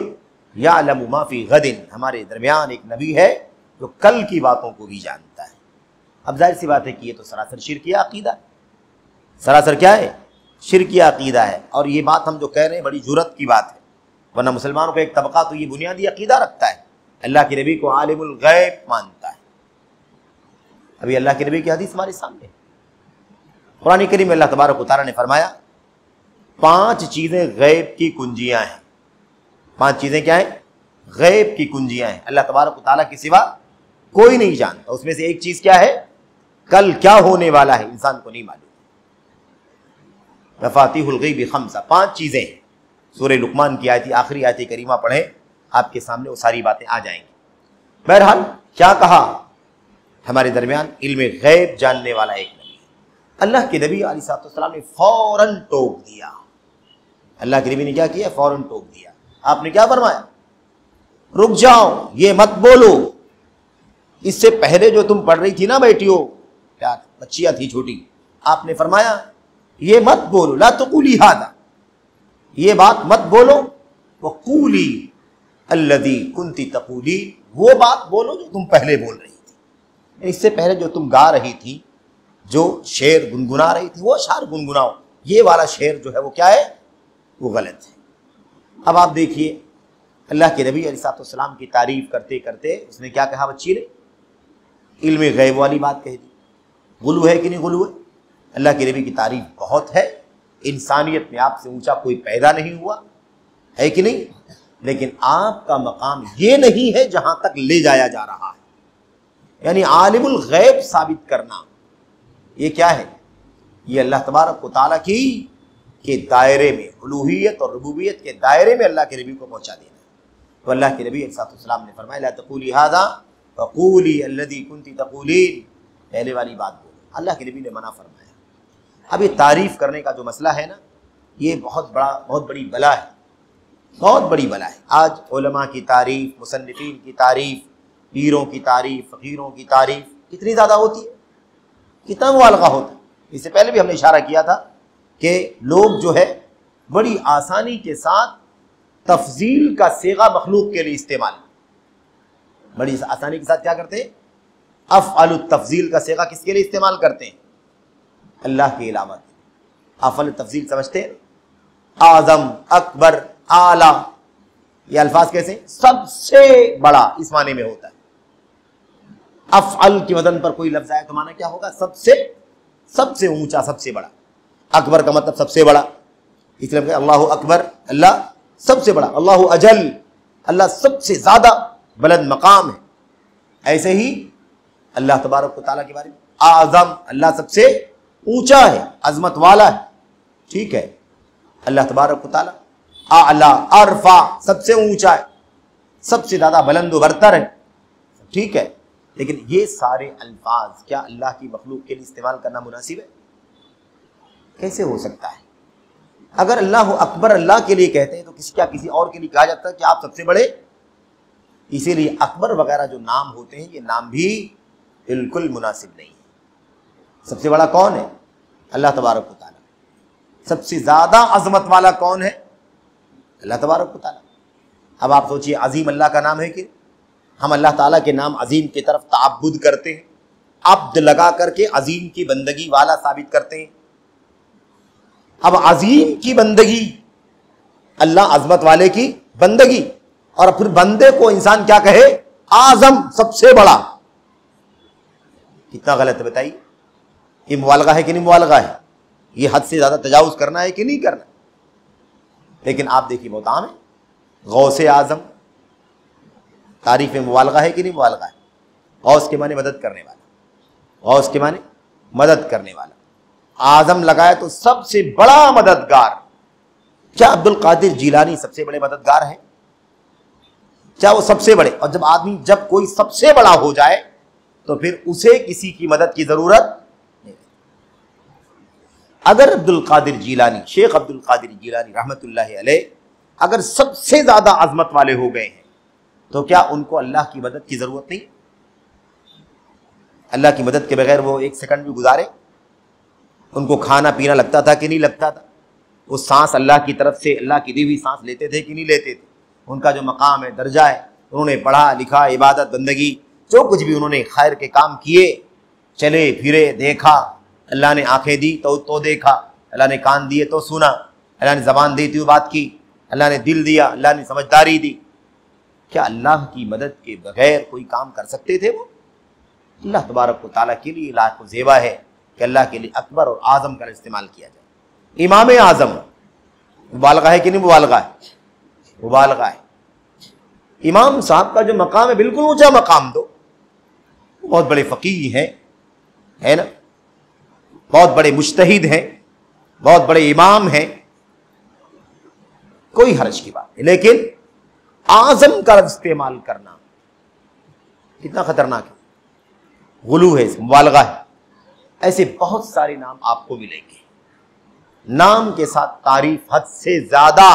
يَعْلَمُ مَا فِي غَدٍ، ہمارے درمیان ایک نبی ہے جو کل کی باتوں کو بھی جانتا ہے۔ اب ظاہر سی بات ہے کہ یہ تو سراسر شرکیہ عقیدہ ہے، سراسر کیا ہے؟ شرکیہ عقیدہ ہے۔ اور یہ بات ہم جو کہہ رہے ہیں بڑی جرأت کی بات ہے، ورنہ مسلمانوں کا ایک طبقہ تو یہ بنیادی عقیدہ رکھتا ہے، اللہ کے نبی کو عالم الغیب مانتا ہے۔ ابھی اللہ کے نبی کی حدیث ہمارے سامنے، قرآن کریم میں اللہ تبارک و تعالیٰ نے فرمایا 5 چیزیں غیب کی کنجیاں ہیں۔ 5 چیزیں کیا ہیں؟ غیب کی کنجیاں ہیں، اللہ تبارک و تعالیٰ کے سوا کوئی نہیں جانتا۔ اس میں سے ایک چیز کیا ہے؟ کل کیا ہونے والا ہے انسان کو نہیں معلوم۔ مفاتیح الغیب 5، 5 چیزیں ہیں۔ سورہ لقمان کی آیت، آخری آیت کریمہ پڑھیں، آپ کے سامنے وہ ساری باتیں آ جائیں گی۔ بہرحال کیا کہا؟ ہمارے درمیان علم غیب جاننے والا ایک نبی ہے۔ اللہ کے نبی علیہ السلام نے فوراً ٹوک دیا، اللہ کے نبی نے کیا کیا؟ فوراً ٹوک دیا۔ آپ نے کیا فرمایا؟ رک جاؤ، یہ مت بولو، اس سے پہلے جو تم پڑھ رہی تھی نا بیٹیوں، کیا بچیاں تھی چھوٹی، آپ نے فرمایا یہ مت بولو، لا تقولی ھذا، یہ بات مت بولو، وقولی الذی کنتی تقولی، وہ بات بولو جو تم پہلے بول رہی تھی، اس سے پہلے جو تم گا رہی تھی، جو شعر گنگنا رہی تھی وہ اشعار گنگناؤ، یہ والا شعر جو ہے وہ کیا ہے؟ وہ غلط ہے۔ اب آپ دیکھیے اللہ کے نبی علیہ السلام کی تعریف کرتے کرتے اس نے کیا کہا؟ بچی نے علم غیب والی بات کہہ دی۔ غلو ہے کہ نہیں غلو ہے؟ اللہ کے نبی کی تعریف بہت ہے، انسانیت میں آپ سے اونچا کوئی پیدا نہیں ہوا ہے کہ نہیں، لیکن آپ کا مقام یہ نہیں ہے جہاں تک لے جایا جا رہا ہے، یعنی عالم الغیب ثابت کرنا، یہ کیا ہے؟ یہ اللہ تبارک و تعالیٰ کی کے دائرے میں، الوہیت اور ربوبیت کے دائرے میں اللہ کے نبی کو پہنچا دینا۔ تو اللہ کے نبی علیہ السلام نے فرمایا لا تقولی ھذا وقولی الذی کنتی تقولین، پہلے والی بات بولو، اللہ کے نبی نے منع فرمایا۔ اب یہ تعریف کرنے کا جو مسئلہ ہے نا، یہ بہت بڑی بلا ہے، بہت بڑی بلا ہے۔ آج علماء کی تعریف، مصنفین کی تعریف، پیروں کی تعریف، فقیروں کی تعریف کتنی زیادہ ہوتی ہے، کتنا مبالغہ ہوتا ہے۔ اس سے پہلے بھی ہم نے اشارہ کیا تھا کہ لوگ جو ہے بڑی آسانی کے ساتھ تفضیل کا صیغہ مخلوق کے لیے استعمال، بڑی آسانی کے ساتھ کیا کرتے ہیں؟ افعل التفضیل کا صیغہ کس کے لیے استعمال کرتے ہیں؟ اللہ کے علاوہ۔ افعل التفضیل سمجھتے ہیں؟ اعظم، اکبر، اعلی، یہ الفاظ کیسے ہیں؟ سب سے بڑا، اس معنی میں ہوتا ہے۔ افعل کی وزن پر کوئی لفظ آئے تو معنی کیا ہوگا؟ سب سے اونچا، سب سے بڑا۔ اکبر کا مطلب سب سے بڑا، اس لیے اللہ اکبر، اللہ سب سے بڑا، اللہ اجل، اللہ سب سے زیادہ بلند مقام ہے۔ ایسے ہی اللہ تبارک و تعالیٰ کے بارے میں اعظم، اللہ سب سے اونچا ہے، عظمت والا ہے، ٹھیک ہے۔ اللہ تبارک و تعالیٰ اعلیٰ، ارفع، سب سے اونچا ہے، سب سے زیادہ بلند و برتر ہے، ٹھیک ہے۔ لیکن یہ سارے الفاظ کیا اللہ کی مخلوق کے لیے استعمال کرنا مناسب ہے؟ کیسے ہو سکتا ہے؟ اگر اللہ اکبر اللہ کے لیے کہتے ہیں تو کسی اور کے لیے کہا جاتا ہے کہ آپ سب سے بڑے؟ اسی لیے اکبر وغیرہ جو نام ہوتے ہیں یہ نام بھی بالکل مناسب نہیں ہے۔ سب سے بڑا کون ہے؟ اللہ تبارک و تعالیٰ۔ سب سے زیادہ عظمت والا کون ہے؟ اللہ تبارک و تعالیٰ۔ اب آپ سوچئے عظیم اللہ کا نام ہے کہ ہم اللہ تعالیٰ کے نام عظیم کی طرف تعبد کرتے ہیں، عبد لگا کر کے عظیم کی بندگی والا ثابت کرتے ہیں۔ اب عظیم کی بندگی، اللہ عظمت والے کی بندگی، اور پھر بندے کو انسان کیا کہے؟ اعظم، سب سے بڑا، کتنا غلط ہے بتائیے؟ یہ مبالغہ ہے کہ نہیں مبالغہ ہے؟ یہ حد سے زیادہ تجاوز کرنا ہے کہ نہیں کرنا؟ لیکن آپ دیکھیے بہت عام ہے، غوث اعظم، تعریف میں مبالغہ ہے کہ نہیں مبالغہ ہے؟ غوث کے معنی مدد کرنے والا، غوث کے معنی مدد کرنے والا، اعظم لگائے تو سب سے بڑا مددگار۔ کیا عبد القادر جیلانی سب سے بڑے مددگار ہیں؟ کیا وہ سب سے بڑے؟ اور جب کوئی سب سے بڑا ہو جائے تو پھر اسے کسی کی مدد کی ضرورت نہیں۔ اگر عبد القادر جیلانی، شیخ عبد القادر جیلانی رحمۃ اللہ علیہ اگر سب سے زیادہ عظمت والے ہو گئے ہیں تو کیا ان کو اللہ کی مدد کی ضرورت نہیں؟ اللہ کی مدد کے بغیر وہ ایک سیکنڈ بھی گزارے؟ ان کو کھانا پینا لگتا تھا کہ نہیں لگتا تھا؟ وہ سانس اللہ کی طرف سے، اللہ کی دی ہوئی سانس لیتے تھے کہ نہیں لیتے تھے؟ ان کا جو مقام ہے، درجہ ہے، انہوں نے پڑھا لکھا، عبادت بندگی جو کچھ بھی انہوں نے خیر کے کام کیے، چلے پھرے، دیکھا، اللہ نے آنکھیں دی تو دیکھا، اللہ نے کان دیے تو سنا، اللہ نے زبان دی تو بات کی، اللہ نے دل دیا، اللہ نے سمجھداری دی. کیا اللہ کی مدد کے بغیر کوئی کام کر سکتے تھے وہ؟ اللہ تبارک و تعالیٰ کے لیے لاکھ و زیبا ہے کہ اللہ کے لیے اکبر اور اعظم کا استعمال کیا جائے. امام اعظم، مبالغہ ہے کہ نہیں مبالغہ ہے؟ مبالغہ ہے. امام صاحب کا جو مقام ہے بالکل اونچا مقام، دو بہت بڑے فقیہ ہیں، ہے نا، بہت بڑے مجتہد ہیں، بہت بڑے امام ہیں، کوئی حرج کی بات نہیں. لیکن اعظم کا استعمال کرنا کتنا خطرناک ہے، غلو ہے، اس مبالغہ ہے. ایسے بہت سارے نام آپ کو ملیں گے، نام کے ساتھ تعریف حد سے زیادہ.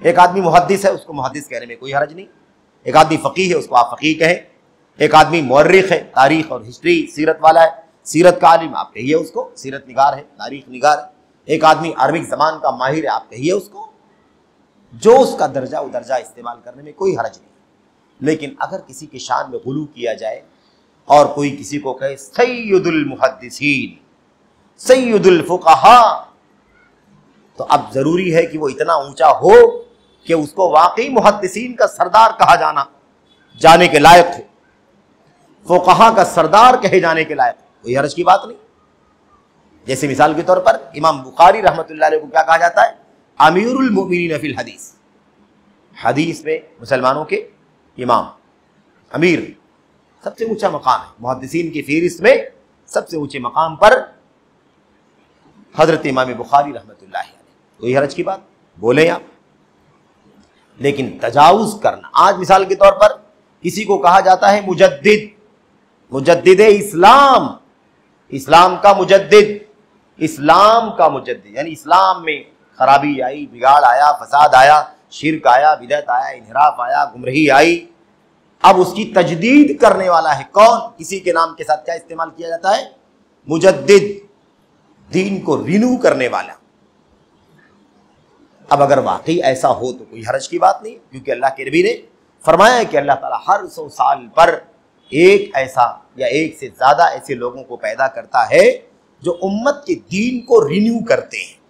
ایک آدمی محدث ہے، اس کو محدث کہنے میں کوئی حرج نہیں. ایک آدمی فقیہ ہے، اس کو آپ فقیہ کہیں. ایک آدمی مورخ ہے، تاریخ اور ہسٹری سیرت والا ہے، سیرت کا عالم، آپ کہیے اس کو سیرت نگار ہے، تاریخ نگار ہے. ایک آدمی عربک زبان کا ماہر ہے، آپ کہیے اس کو. جو اس کا درجہ و درجہ استعمال کرنے میں کوئی حرج نہیں. لیکن اگر کسی کی شان میں غلو کیا جائے اور کوئی کسی کو کہے سید المحدثین، سید الفقہاء، تو اب ضروری ہے کہ وہ اتنا اونچا ہو کہ اس کو واقعی محدثین کا سردار کہا جانے کے لائق ہو، فقہاء کا سردار کہے جانے کے لائق ہو. کوئی حرج کی بات نہیں. جیسے مثال کے طور پر امام بخاری رحمۃ اللہ علیہ کو کیا کہا جاتا ہے؟ امیر المؤمنین فی الحدیث. حدیث میں مسلمانوں کے امام، امیر، سب سے اونچا مقام ہے. محدثین کی فہرست میں سب سے اونچے مقام پر حضرت امام بخاری رحمۃ اللہ علیہ. کوئی حرج کی بات بولیں آپ. لیکن تجاوز کرنا، آج مثال کے طور پر کسی کو کہا جاتا ہے مجدد، مجدد اسلام، اسلام کا مجدد، اسلام کا مجدد، یعنی اسلام میں خرابی آئی، بگاڑ آیا، فساد آیا، شرک آیا، بدعت آیا، انحراف آیا، گمراہی آئی. اب اس کی تجدید کرنے والا ہے کون؟ کسی کے نام کے ساتھ کیا استعمال کیا جاتا ہے؟ مجدد، دین کو رینیو کرنے والا. اب اگر واقعی ایسا ہو تو کوئی حرج کی بات نہیں، کیونکہ اللہ کے نبی نے فرمایا ہے کہ اللہ تعالیٰ ہر 100 سال پر ایک ایسا یا ایک سے زیادہ ایسے لوگوں کو پیدا کرتا ہے جو امت کے دین کو رینیو کرتے ہیں.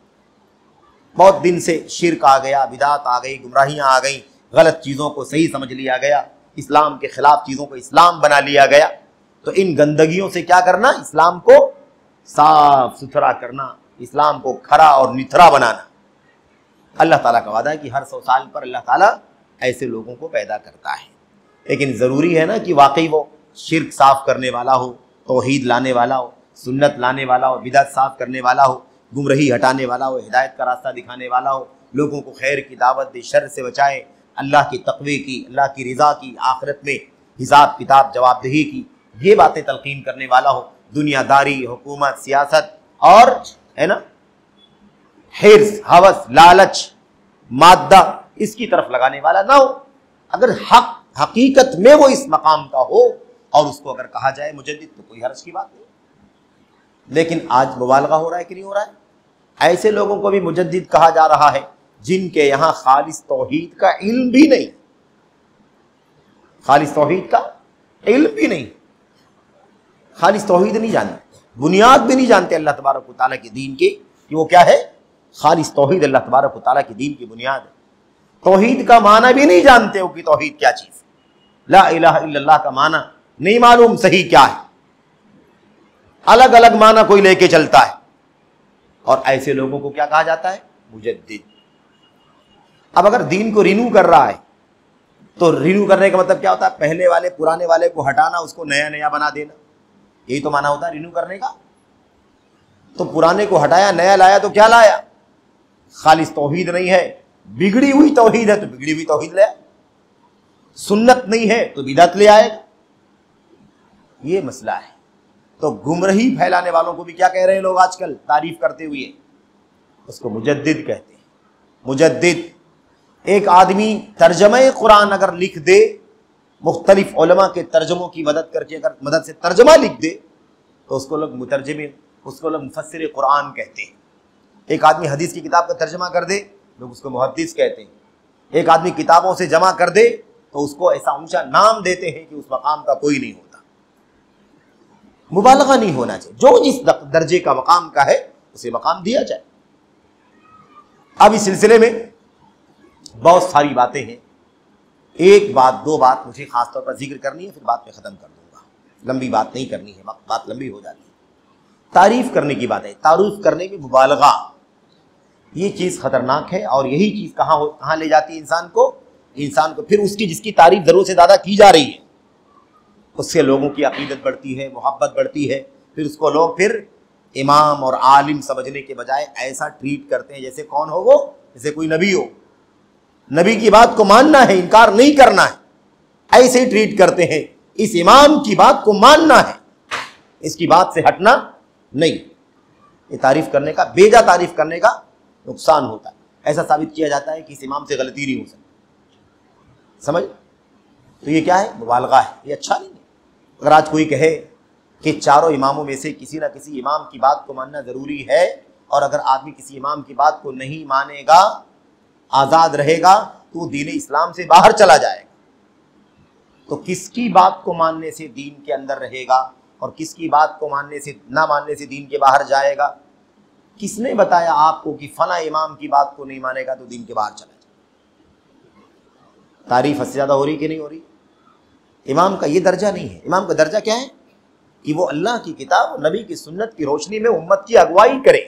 بہت دن سے شرک آ گیا، بدعت آ گئی، گمراہیاں آ گئیں، غلط چیزوں کو صحیح سمجھ لیا گیا، اسلام کے خلاف چیزوں کو اسلام بنا لیا گیا. تو ان گندگیوں سے کیا کرنا؟ اسلام کو صاف ستھرا کرنا، اسلام کو کھرا اور نتھرا بنانا. اللہ تعالیٰ کا وعدہ ہے کہ ہر 100 سال پر اللہ تعالیٰ ایسے لوگوں کو پیدا کرتا ہے. لیکن ضروری ہے نا کہ واقعی وہ شرک صاف کرنے والا ہو، توحید لانے والا ہو، سنت لانے والا ہو، بدعت صاف کرنے والا ہو، گمراہی ہٹانے والا ہو، ہدایت کا راستہ دکھانے والا ہو، لوگوں کو خیر کی دعوت دے، شر سے بچائے، اللہ کی تقوی کی، اللہ کی رضا کی، آخرت میں حساب کتاب جواب دہی کی، یہ باتیں تلقین کرنے والا ہو. دنیا داری، حکومت، سیاست اور ہے نا حرص، ہوس، لالچ، مادہ، اس کی طرف لگانے والا نہ ہو. اگر حقیقت میں وہ اس مقام کا ہو اور اس کو اگر کہا جائے مجدد تو کوئی حرج کی بات نہیں. لیکن آج مبالغہ ہو رہا ہے کہ نہیں ہو رہا ہے؟ ایسے لوگوں کو بھی مجدد کہا جا رہا ہے جن کے یہاں خالص توحید کا علم بھی نہیں، خالص توحید کا علم بھی نہیں، خالص توحید نہیں جانتے، بنیاد بھی نہیں جانتے اللہ تبارک و تعالیٰ کے دین کی کہ وہ کیا ہے. خالص توحید اللہ تبارک و تعالیٰ کے دین کی بنیاد ہے. توحید کا معنی بھی نہیں جانتے ہو کہ توحید کیا چیز، لا الہ الا اللہ کا معنی نہیں معلوم صحیح کیا ہے، الگ الگ معنی کوئی لے کے چلتا ہے. اور ایسے لوگوں کو کیا کہا جاتا ہے؟ مجدد. اب اگر دین کو رینیو کر رہا ہے تو رینیو کرنے کا مطلب کیا ہوتا ہے؟ پہلے والے پرانے والے کو ہٹانا، اس کو نیا نیا بنا دینا، یہی تو معنی ہوتا ہے رینیو کرنے کا. تو پرانے کو ہٹایا، نیا لایا تو کیا لایا؟ خالص توحید نہیں ہے، بگڑی ہوئی توحید ہے تو بگڑی ہوئی توحید لے آئے، سنت نہیں ہے تو بدعت لے آئے. یہ مسئلہ ہے. تو گمراہی پھیلانے والوں کو بھی کیا کہہ رہے ہیں لوگ آج کل تعریف کرتے ہوئے؟ اس کو مجدد کہتے ہیں. مجدد ایک آدمی ترجمہ قرآن اگر لکھ دے، مختلف علماء کے ترجموں کی مدد کر کے اگر مدد سے ترجمہ لکھ دے تو اس کو لوگ مترجم، اس کو لوگ مفسر قرآن کہتے ہیں۔ ایک آدمی حدیث کی کتاب کا ترجمہ کر دے، لوگ اس کو محدث کہتے ہیں۔ ایک آدمی کتابوں سے جمع کر دے تو اس کو ایسا اونچا نام دیتے ہیں کہ اس مقام کا کوئی نہیں ہوتا۔ مبالغہ نہیں ہونا چاہیے، جو جس درجے کا مقام کا ہے اسے مقام دیا جائے۔ اب اس سلسلے میں بہت ساری باتیں ہیں، ایک بات دو بات مجھے خاص طور پر ذکر کرنی ہے، پھر بات میں ختم کر دوں گا، لمبی بات نہیں کرنی ہے، بات لمبی ہو جاتی ہے۔ تعریف کرنے کی بات ہے، تعریف کرنے میں مبالغہ یہ چیز خطرناک ہے، اور یہی چیز کہاں لے جاتی ہے انسان کو پھر اس کی جس کی تعریف ضرورت سے زیادہ کی جا رہی ہے اس سے لوگوں کی عقیدت بڑھتی ہے، محبت بڑھتی ہے، پھر اس کو لوگ پھر امام اور عالم سمجھنے کے بجائے ایسا ٹریٹ کرتے ہیں جیسے کون ہو وہ، جیسے کوئی نبی ہو۔ نبی کی بات کو ماننا ہے، انکار نہیں کرنا ہے، ایسے ہی ٹریٹ کرتے ہیں۔ اس امام کی بات کو ماننا ہے، اس کی بات سے ہٹنا نہیں۔ یہ تعریف کرنے کا، بیجا تعریف کرنے کا نقصان ہوتا ہے۔ ایسا ثابت کیا جاتا ہے کہ اس امام سے غلطی نہیں ہو سکتی، سمجھ؟ تو یہ کیا ہے؟ مبالغہ ہے، یہ اچھا نہیں ہے۔ اگر آج کوئی کہے کہ چاروں اماموں میں سے کسی نہ کسی امام کی بات کو ماننا ضروری ہے، اور اگر آدمی کسی امام کی بات کو نہیں مانے گا، آزاد رہے گا، تو وہ دین اسلام سے باہر چلا جائے گا۔ تو کس کی بات کو ماننے سے دین کے اندر رہے گا اور کس کی بات کو نہ ماننے سے دین کے باہر جائے گا؟ کس نے بتایا آپ کو کہ فلاں امام کی بات کو نہیں مانے گا تو دین کے باہر چلا جائے؟ تعریف حد سے زیادہ ہو رہی کہ نہیں ہو رہی؟ امام کا یہ درجہ نہیں ہے۔ امام کا درجہ کیا ہے؟ کہ وہ اللہ کی کتاب اور نبی کی سنت کی روشنی میں امت کی اگوائی کرے،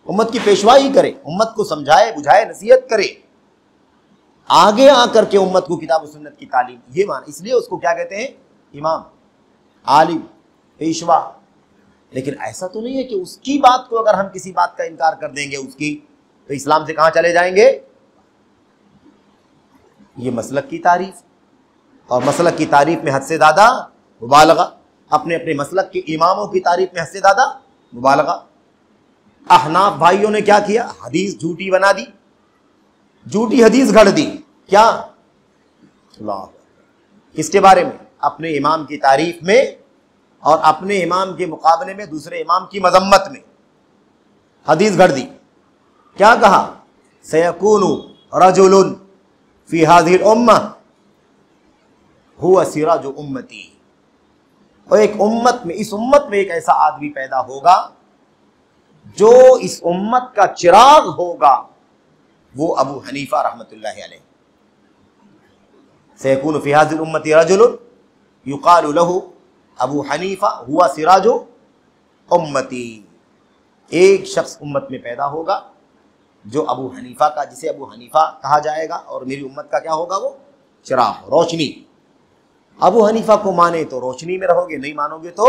امت کی پیشوائی کرے، امت کو سمجھائے بجھائے نصیحت کرے، آگے آ کر کے امت کو کتاب و سنت کی تعلیم، یہ معنی۔ اس لیے اس کو کیا کہتے ہیں؟ امام، عالم، پیشوا۔ لیکن ایسا تو نہیں ہے کہ اس کی بات کو اگر ہم کسی بات کا انکار کر دیں گے اس کی، تو اسلام سے کہاں چلے جائیں گے؟ یہ مسلک کی تعریف، اور مسلک کی تعریف میں حد سے زیادہ مبالغہ، اپنے مسلک کے اماموں کی تعریف میں حد سے زیادہ مبالغہ۔ احناف بھائیوں نے کیا کیا؟ حدیث جھوٹی بنا دی، جھوٹی حدیث گھڑ دی۔ کیا؟ اللہ، کس کے بارے میں؟ اپنے امام کی تعریف میں اور اپنے امام کے مقابلے میں دوسرے امام کی مذمت میں حدیث گھڑ دی۔ کیا کہا؟ سیکون رجل فی ہذہ الامہ ہوا سراج امتی، اور ایک امت میں، اس امت میں ایک ایسا آدمی پیدا ہوگا جو اس امت کا چراغ ہوگا، وہ ابو حنیفہ رحمۃ اللہ علیہ۔ سیکون فی ہذہ الامۃ رجل یقال له ابو حنیفہ ہوا سراج امتی، ایک شخص امت میں پیدا ہوگا جو ابو حنیفہ کا، جسے ابو حنیفہ کہا جائے گا، اور میری امت کا کیا ہوگا؟ وہ چراغ، روشنی۔ ابو حنیفہ کو مانے تو روشنی میں رہو گے، نہیں مانو گے تو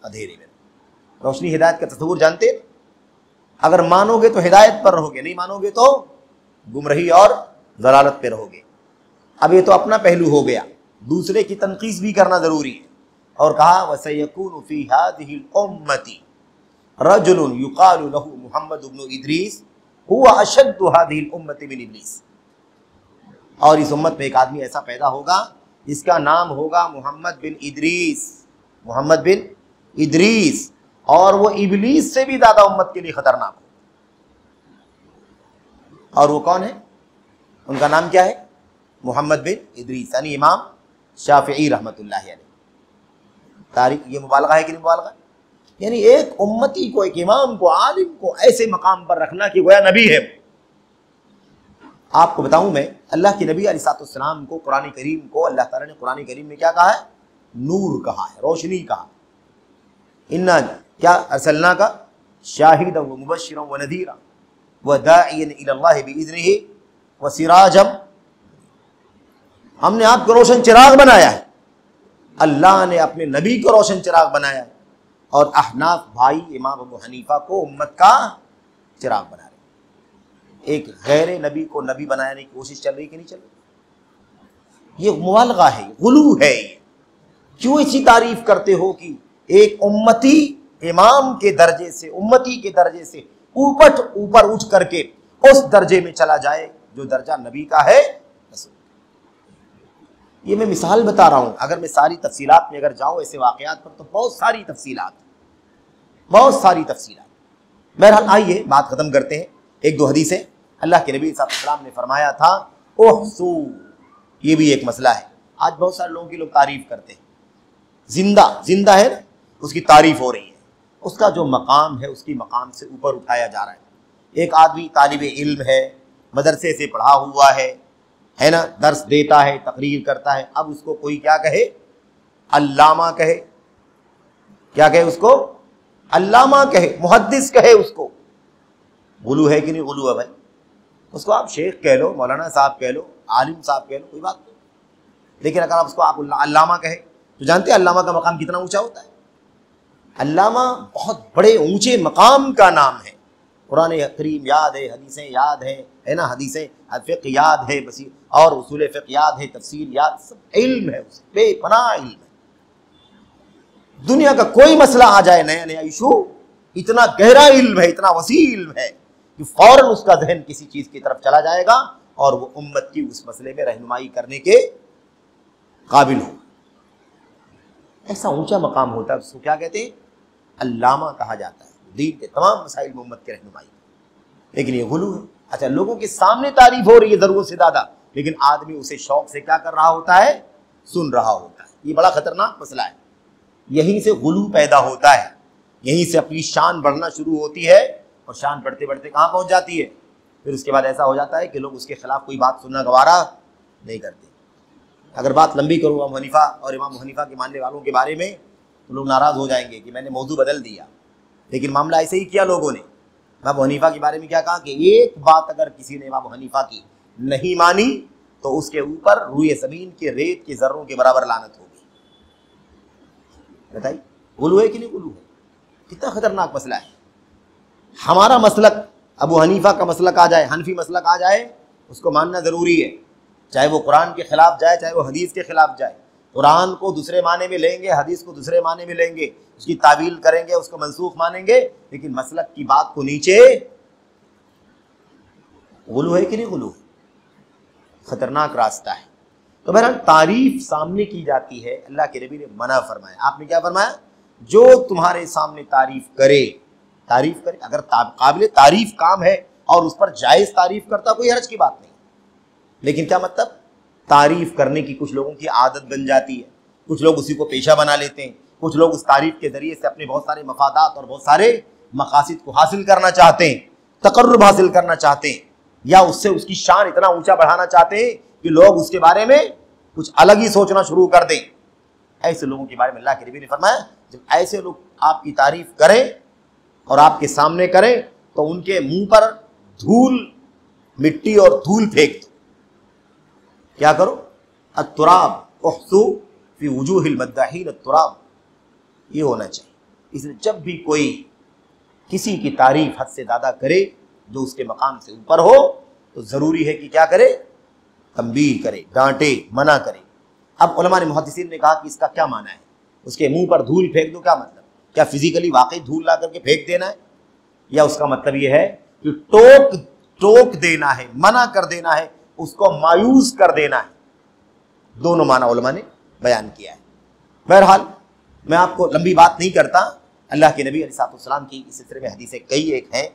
اندھیرے میں۔ روشنی ہدایت کا تصور جانتے؟ اگر مانو گے تو ہدایت پر رہو گے، نہیں مانو گے تو گمراہی اور ضلالت پہ رہو گے۔ اب یہ تو اپنا پہلو ہو گیا، دوسرے کی تنقیص بھی کرنا ضروری ہے، اور کہا وَسَيَكُونُ فِي هَذِهِ الْأُمَّةِ رَجُلٌ يُقَالُ لَهُ محمد بن ادریس هُوَ أَشَدُّ هَذِهِ الْأُمَّةِ مِنْ ابلیس، اور اس امت میں ایک آدمی ایسا پیدا ہوگا جس کا نام ہوگا محمد بن ادریس، محمد بن ادریس، اور وہ ابلیس سے بھی زیادہ امت کے لیے خطرناک ہو۔ اور وہ کون ہے؟ ان کا نام کیا ہے؟ محمد بن ادریس، یعنی امام شافعی رحمۃ اللہ علیہ۔ تاریخ یہ مبالغہ ہے کہ نہیں مبالغہ؟ یعنی ایک امتی کو، ایک امام کو، عالم کو ایسے مقام پر رکھنا کہ گویا نبی ہے۔ آپ کو بتاؤں میں، اللہ کے نبی علیہ السلام کو، قرآن کریم کو اللہ تعالیٰ نے قرآن کریم میں کیا کہا ہے؟ نور کہا ہے، روشنی کہا۔ انا کیا ارسلناک شاہدا ومبشرا ونذیرا وداعیا الی اللہ باذنہ وسراجا، ہم نے آپ کو روشن چراغ بنایا ہے، اللہ نے اپنے نبی کو روشن چراغ بنایا ہے، اور احناف بھائی امام ابو حنیفہ کو امت کا چراغ بنا رہے۔ ایک غیر نبی کو نبی بنانے کی کوشش چل رہی کہ نہیں چل رہی؟ یہ مبالغہ ہے، غلو ہے۔ یہ کیوں اسی تعریف کرتے ہو کہ ایک امتی امام کے درجے سے، امتی کے درجے سے اوپر اٹھ کر کے اس درجے میں چلا جائے جو درجہ نبی کا ہے رسول۔ یہ میں مثال بتا رہا ہوں، اگر میں ساری تفصیلات میں اگر جاؤں ایسے واقعات پر تو بہت ساری تفصیلات۔ بہرحال آئیے بات ختم کرتے ہیں۔ ایک دو حدیثیں اللہ کے نبی صلی اللہ علیہ وسلم نے فرمایا تھا احسو، یہ بھی ایک مسئلہ ہے۔ آج بہت سارے لوگوں کی لوگ تعریف کرتے ہیں، زندہ ہے نا، اس کی تعریف ہو رہی ہے، اس کا جو مقام ہے اس کی مقام سے اوپر اٹھایا جا رہا ہے۔ ایک آدمی طالب علم ہے، مدرسے سے پڑھا ہوا ہے نا، درس دیتا ہے، تقریر کرتا ہے، اب اس کو کوئی کیا کہے؟ علامہ کہے۔ کیا کہے اس کو؟ علامہ کہے، محدث کہے اس کو۔ غلو ہے کہ نہیں غلو ہے بھائی؟ اس کو آپ شیخ کہہ لو، مولانا صاحب کہہ لو، عالم صاحب کہہ لو، کوئی بات نہیں، لیکن اگر آپ اس کو آپ علامہ کہے تو جانتے ہیں علامہ کا مقام کتنا اونچا ہوتا ہے؟ علامہ بہت بڑے اونچے مقام کا نام ہے۔ قرآن کریم یاد ہے، حدیثیں یاد ہے نا، حدیثیں فقہ یاد ہے، بس اور اصول فقہ یاد ہے، تفسیر یاد، سب علم ہے، اس بے پناہ علم ہے۔ دنیا کا کوئی مسئلہ آ جائے، نیا نیا ایشو، اتنا گہرا علم ہے، اتنا وسیع علم ہے کہ فوراً اس کا ذہن کسی چیز کی طرف چلا جائے گا اور وہ امت کی اس مسئلے میں رہنمائی کرنے کے قابل ہو۔ ایسا اونچا مقام ہوتا ہے، اس کو کیا کہتے ہیں؟ علامہ کہا جاتا ہے، دین کے تمام مسائل میں امت کی رہنمائی۔ لیکن یہ غلو ہے۔ اچھا، لوگوں کے سامنے تعریف ہو رہی ہے ضرورت سے زیادہ، لیکن آدمی اسے شوق سے کیا کر رہا ہوتا ہے؟ سن رہا ہوتا ہے۔ یہ بڑا خطرناک مسئلہ ہے۔ یہیں سے غلو پیدا ہوتا ہے، یہیں سے اپنی شان بڑھنا شروع ہوتی ہے، اور شان بڑھتے بڑھتے کہاں پہنچ جاتی ہے؟ پھر اس کے بعد ایسا ہو جاتا ہے کہ لوگ اس کے خلاف کوئی بات سننا گوارا نہیں کرتے۔ اگر بات لمبی کروں امام حنیفہ اور امام حنیفہ کے ماننے والوں کے بارے میں تو لوگ ناراض ہو جائیں گے کہ میں نے موضوع بدل دیا، لیکن معاملہ ایسے ہی کیا لوگوں نے۔ امام حنیفہ کے بارے میں کیا کہا کہ ایک بات اگر کسی نے امام حنیفہ کی نہیں مانی تو اس کے اوپر روئے زمین کے ریت کے ذروں کے برابر لعنت ہوگی۔ بتائیے غلو ہے کہ نہیں غلو ہے؟ کتنا خطرناک مسئلہ ہے۔ ہمارا مسلک ابو حنیفہ کا مسلک آ جائے، حنفی مسلک آ جائے، اس کو ماننا ضروری ہے، چاہے وہ قرآن کے خلاف جائے، چاہے وہ حدیث کے خلاف جائے۔ قرآن کو دوسرے معنی میں لیں گے، حدیث کو دوسرے معنی میں لیں گے، اس کی تعویل کریں گے، اس کو منسوخ مانیں گے، لیکن مسلک کی بات کو نیچے۔ غلو ہے کہ نہیں غلو؟ خطرناک راستہ ہے۔ تو بہرحال تعریف سامنے کی جاتی ہے، اللہ کے نبی نے منع فرمایا۔ آپ نے کیا فرمایا؟ جو تمہارے سامنے تعریف کرے، اگر قابل تعریف کام ہے اور اس پر جائز تعریف کرتا، کوئی حرج کی بات نہیں، لیکن کیا مطلب؟ تعریف کرنے کی کچھ لوگوں کی عادت بن جاتی ہے، کچھ لوگ اسی کو پیشہ بنا لیتے ہیں، کچھ لوگ اس تعریف کے ذریعے سے اپنے بہت سارے مفادات اور بہت سارے مقاصد کو حاصل کرنا چاہتے ہیں، تقرب حاصل کرنا چاہتے ہیں، یا اس سے اس کی شان اتنا اونچا بڑھانا چاہتے ہیں کہ لوگ اس کے بارے میں کچھ الگ ہی سوچنا شروع کر دیں۔ ایسے لوگوں کے بارے میں اللہ کے نبی نے فرمایا جب ایسے لوگ آپ کی تعریف کریں اور آپ کے سامنے کریں تو ان کے منہ پر دھول، مٹی اور دھول پھینک دو۔ کیا کرو؟ التراب احسو فی وجوہ المداحین التراب، یہ ہونا چاہیے۔ اس لیے جب بھی کوئی کسی کی تعریف حد سے زیادہ کرے جو اس کے مقام سے اوپر ہو تو ضروری ہے کہ کیا کرے؟ تنبیہ کرے، ڈانٹے، منع کرے۔ اب علماء نے محدثین نے کہا کہ اس کا کیا معنی ہے؟ اس کے منہ پر دھول پھینک دو، کیا مطلب؟ کیا فزیکلی واقعی دھول لا کر کے پھینک دینا ہے، یا اس کا مطلب یہ ہے کہ ٹوک دینا ہے، منع کر دینا ہے، اس کو مایوس کر دینا ہے؟ دونوں معنی علماء نے بیان کیا ہے۔ بہرحال میں آپ کو لمبی بات نہیں کرتا، اللہ کے نبی علیہ السلام کی اس سلسلے میں حدیثیں کئی ایک ہیں۔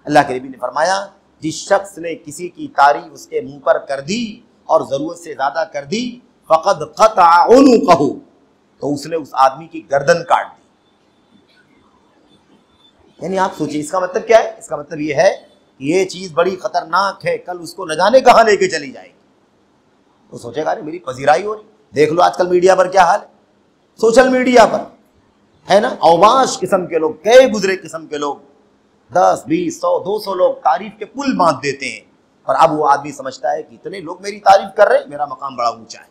اللہ کے نبی نے فرمایا جس شخص نے کسی کی تعریف اس کے منہ پر کر دی اور ضرورت سے زیادہ کر دی فقد قطع عنقہ، تو اس نے اس آدمی کی گردن کاٹ دی۔ یعنی آپ سوچیں اس کا مطلب کیا ہے؟ اس کا مطلب یہ ہے کہ یہ چیز بڑی خطرناک ہے، کل اس کو نہ جانے کہاں لے کے چلی جائے گی۔ وہ سوچے گا میری پذیرائی ہو رہی، دیکھ لو آج کل میڈیا پر کیا حال ہے، سوشل میڈیا پر ہے نا، اوباش قسم کے لوگ، گئے گزرے قسم کے لوگ، 10 20 100 200 لوگ تعریف کے پل باندھ دیتے ہیں، اور اب وہ آدمی سمجھتا ہے کہ اتنے لوگ میری تعریف کر رہے ہیں، میرا مقام بڑا اونچا ہے۔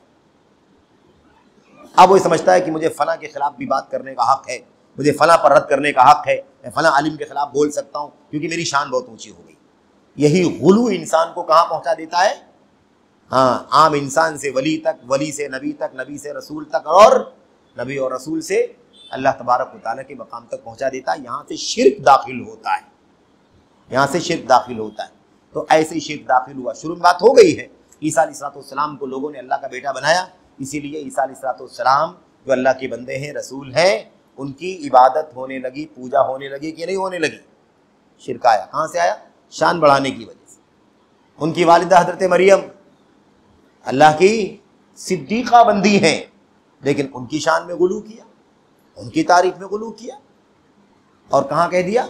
اب وہ سمجھتا ہے کہ مجھے فلاں کے خلاف بھی بات کرنے کا حق ہے، مجھے فلاں پر رد کرنے کا حق ہے، میں فلاں عالم کے خلاف بول سکتا ہوں کیونکہ میری شان بہت اونچی ہو گئی۔ یہی غلو انسان کو کہاں پہنچا دیتا ہے؟ عام انسان سے ولی تک، ولی سے نبی تک، نبی سے رسول تک، اور نبی اور رسول سے اللہ تبارک و تعالیٰ کے مقام تک پہنچا دیتا ہے۔ یہاں سے شرک داخل ہوتا ہے، یہاں سے شرک داخل ہوتا ہے۔ تو ایسے ہی شرک داخل ہوا. شروع میں بات ہو گئی ہے. عیسیٰ علیہ السلام کو لوگوں نے اللہ کا بیٹا بنایا، اسی لیے عیسیٰ علیہ السلام جو اللہ کے بندے ہیں، رسول ہیں، ان کی عبادت ہونے لگی، پوجا ہونے لگی کہ نہیں ہونے لگی؟ شرک آیا. کہاں سے آیا؟ شان بڑھانے کی وجہ سے. ان کی والدہ حضرت مریم اللہ کی صدیقہ بندی ہیں، لیکن ان کی شان میں غلو کیا، ان کی تعریف میں غلو کیا. اور کہاں کہہ دیا؟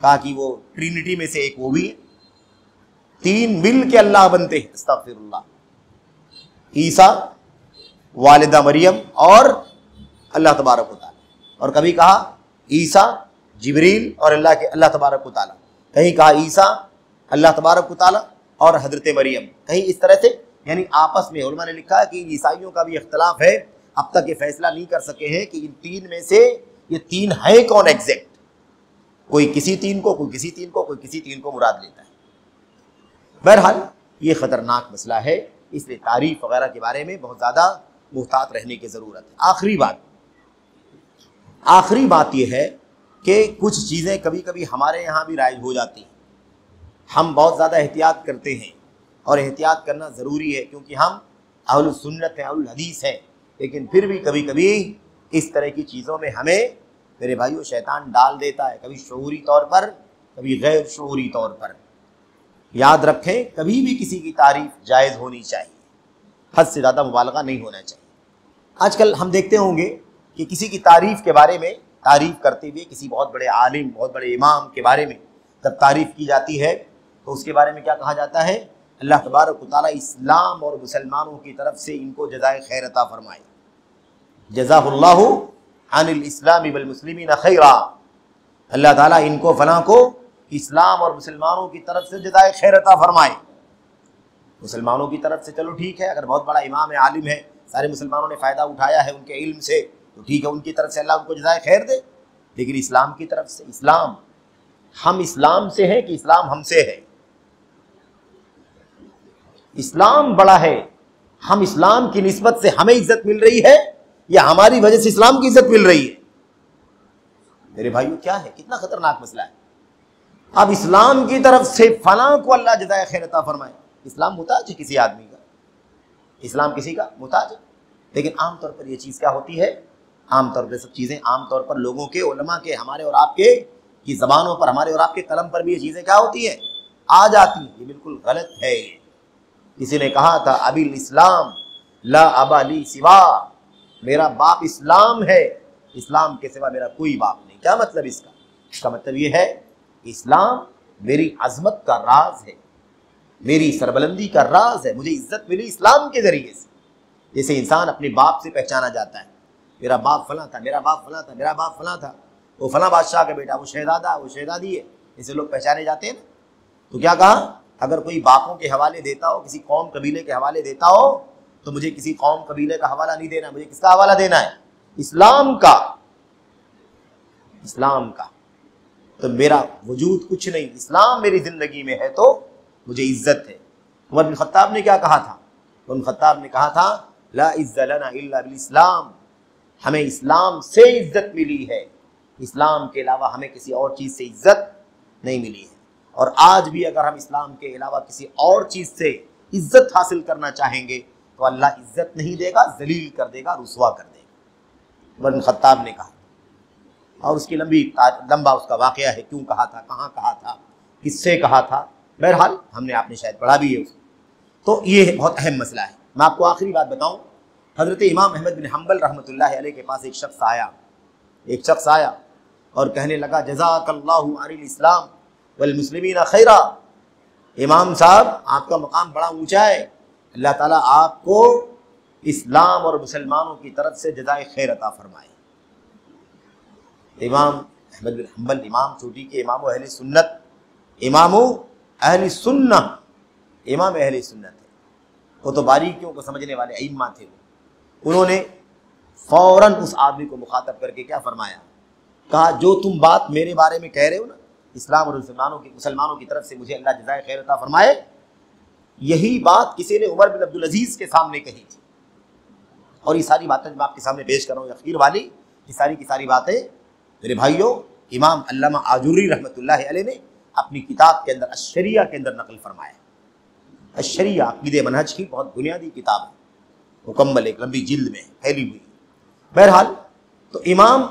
کہا کہ وہ ٹرینٹی میں سے ایک وہ بھی ہے، تین مل کے اللہ بنتے ہیں. استغفر اللہ. عیسیٰ، والدہ مریم اور اللہ تبارک و تعالیٰ. اور کبھی کہا عیسیٰ، جبریل اور اللہ تبارک و تعالیٰ. کہیں کہا عیسیٰ، اللہ تبارک و تعالیٰ اور حضرت مریم. کہیں اس طرح سے، یعنی آپس میں علماء نے لکھا ہے کہ عیسائیوں کا بھی اختلاف ہے، اب تک یہ فیصلہ نہیں کر سکے ہیں کہ ان تین میں سے یہ تین ہیں کون ایگزیکٹ. کوئی کسی تین کو، کوئی کسی تین کو، کوئی کسی تین کو مراد لیتا ہے. بہرحال یہ خطرناک مسئلہ ہے، اس لیے تعریف وغیرہ کے بارے میں بہت زیادہ محتاط رہنے کی ضرورت ہے. آخری بات یہ ہے کہ کچھ چیزیں کبھی کبھی ہمارے یہاں بھی رائج ہو جاتی ہیں. ہم بہت زیادہ احتیاط کرتے ہیں، اور احتیاط کرنا ضروری ہے کیونکہ ہم اہل السنت ہیں، اہل الحدیث ہیں. لیکن پھر بھی کبھی کبھی اس طرح کی چیزوں میں ہمیں میرے بھائیو شیطان ڈال دیتا ہے، کبھی شعوری طور پر، کبھی غیر شعوری طور پر. یاد رکھیں کبھی بھی کسی کی تعریف جائز ہونی چاہیے، حد سے زیادہ مبالغہ نہیں ہونا چاہیے. آج کل ہم دیکھتے ہوں گے کہ کسی کی تعریف کے بارے میں، تعریف کرتے ہوئے کسی بہت بڑے عالم، بہت بڑے امام کے بارے میں جب تعریف کی جاتی ہے تو اس کے بارے میں کیا کہا جاتا ہے؟ اللہ تبارک و تعالیٰ اسلام اور مسلمانوں کی طرف سے ان کو جزائے خیر عطا فرمائے. جزاہ اللہ عن الاسلام والمسلمین خیرا. اللہ تعالیٰ ان کو فلاں کو اسلام اور مسلمانوں کی طرف سے جزائے خیر عطا فرمائے. مسلمانوں کی طرف سے چلو ٹھیک ہے، اگر بہت بڑا امام ہے، عالم ہے، سارے مسلمانوں نے فائدہ اٹھایا ہے ان کے علم سے، تو ٹھیک ہے، ان کی طرف سے اللہ ان کو جزائے خیر دے. لیکن اسلام کی طرف سے، اسلام، ہم اسلام سے ہیں کہ اسلام ہم سے ہے؟ اسلام بڑا ہے، ہم اسلام کی نسبت سے ہمیں عزت مل رہی ہے یا ہماری وجہ سے اسلام کی عزت مل رہی ہے؟ میرے بھائیو کیا ہے؟ کتنا خطرناک مسئلہ ہے. اب اسلام کی طرف سے فلاں کو اللہ جزائے خیر عطا فرمائے. اسلام محتاج ہے کسی آدمی کا، اسلام کسی کا محتاج ہے. لیکن عام طور پر یہ چیز کیا ہوتی ہے؟ عام طور پر سب چیزیں عام طور پر لوگوں کے، علماء کے، ہمارے اور آپ کے کی زبانوں پر، ہمارے اور آپ کے قلم پر بھی یہ چیزیں کیا ہوتی ہیں؟ آ جاتی ہیں. یہ بالکل غلط ہے. کسی نے کہا تھا ابی الاسلام لا ابا لی سوا، میرا باپ اسلام ہے، اسلام کے سوا میرا کوئی باپ نہیں. کیا مطلب اس کا؟ اس کا مطلب یہ ہے کہ اسلام میری عظمت کا راز ہے، میری سربلندی کا راز ہے. مجھے عزت ملی اسلام کے ذریعے سے. جیسے انسان اپنے باپ سے پہچانا جاتا ہے، میرا باپ فلاں تھا، میرا باپ فلاں تھا، میرا باپ فلاں تھا، وہ فلاں بادشاہ کا بیٹا، وہ شہزادہ، وہ شہزادی ہے. اسے لوگ پہچانے جاتے ہیں نا. تو کیا کہا؟ اگر کوئی باپوں کے حوالے دیتا ہو، کسی قوم قبیلے کے حوالے دیتا ہو، تو مجھے کسی قوم قبیلے کا حوالہ نہیں دینا. مجھے کس کا حوالہ دینا ہے؟ اسلام کا. اسلام کا. تو میرا وجود کچھ نہیں، اسلام میری زندگی میں ہے تو مجھے عزت ہے. عمر بن خطاب نے کیا کہا تھا؟ بن خطاب نے کہا تھا لا عز لنا الا بالاسلام، ہمیں اسلام سے عزت ملی ہے، اسلام کے علاوہ ہمیں کسی اور چیز سے عزت نہیں ملی ہے. اور آج بھی اگر ہم اسلام کے علاوہ کسی اور چیز سے عزت حاصل کرنا چاہیں گے تو اللہ عزت نہیں دے گا، ذلیل کر دے گا، رسوا کر دے گا. عمر بن خطاب نے کہا، اور اس کی لمبا اس کا واقعہ ہے، کیوں کہا تھا، کہاں کہا تھا، کس سے کہا تھا. بہرحال ہم نے آپ نے شاید پڑھا بھی ہے اس کو. تو یہ بہت اہم مسئلہ ہے. میں آپ کو آخری بات بتاؤں. حضرت امام احمد بن حنبل رحمۃ اللہ علیہ کے پاس ایک شخص آیا اور کہنے لگا جزاک اللہ عن الاسلام والمسلمین خیرا. امام صاحب آپ کا مقام بڑا اونچا ہے، اللہ تعالیٰ آپ کو اسلام اور مسلمانوں کی طرف سے جزائے خیر عطا فرمائے. امام احمد بن حنبل، امام چوٹی کے امام اہل سنت، امام اہل سنہ، امام اہل سنت ہے. وہ تو باریکیوں کو سمجھنے والے ائمہ تھے. انہوں نے فوراً اس آدمی کو مخاطب کر کے کیا فرمایا؟ کہا جو تم بات میرے بارے میں کہہ رہے ہو نا، اسلام اور مسلمانوں کی طرف سے مجھے اللہ جزائے خیر عطا فرمائے، یہی بات کسی نے عمر بن عبدالعزیز کے سامنے کہی تھی. اور یہ ساری باتیں میں آپ کے سامنے پیش کر رہا ہوں، اخیر والی یہ ساری کی ساری باتیں میرے بھائیوں امام علامہ آجوری رحمۃ اللہ علیہ نے اپنی کتاب کے اندر الشریعہ کے اندر نقل فرمایا۔ الشریعہ عقیدہ منہج کی بہت بنیادی کتاب ہے، مکمل ایک لمبی جلد میں پھیلی ہوئی۔ بہرحال تو امام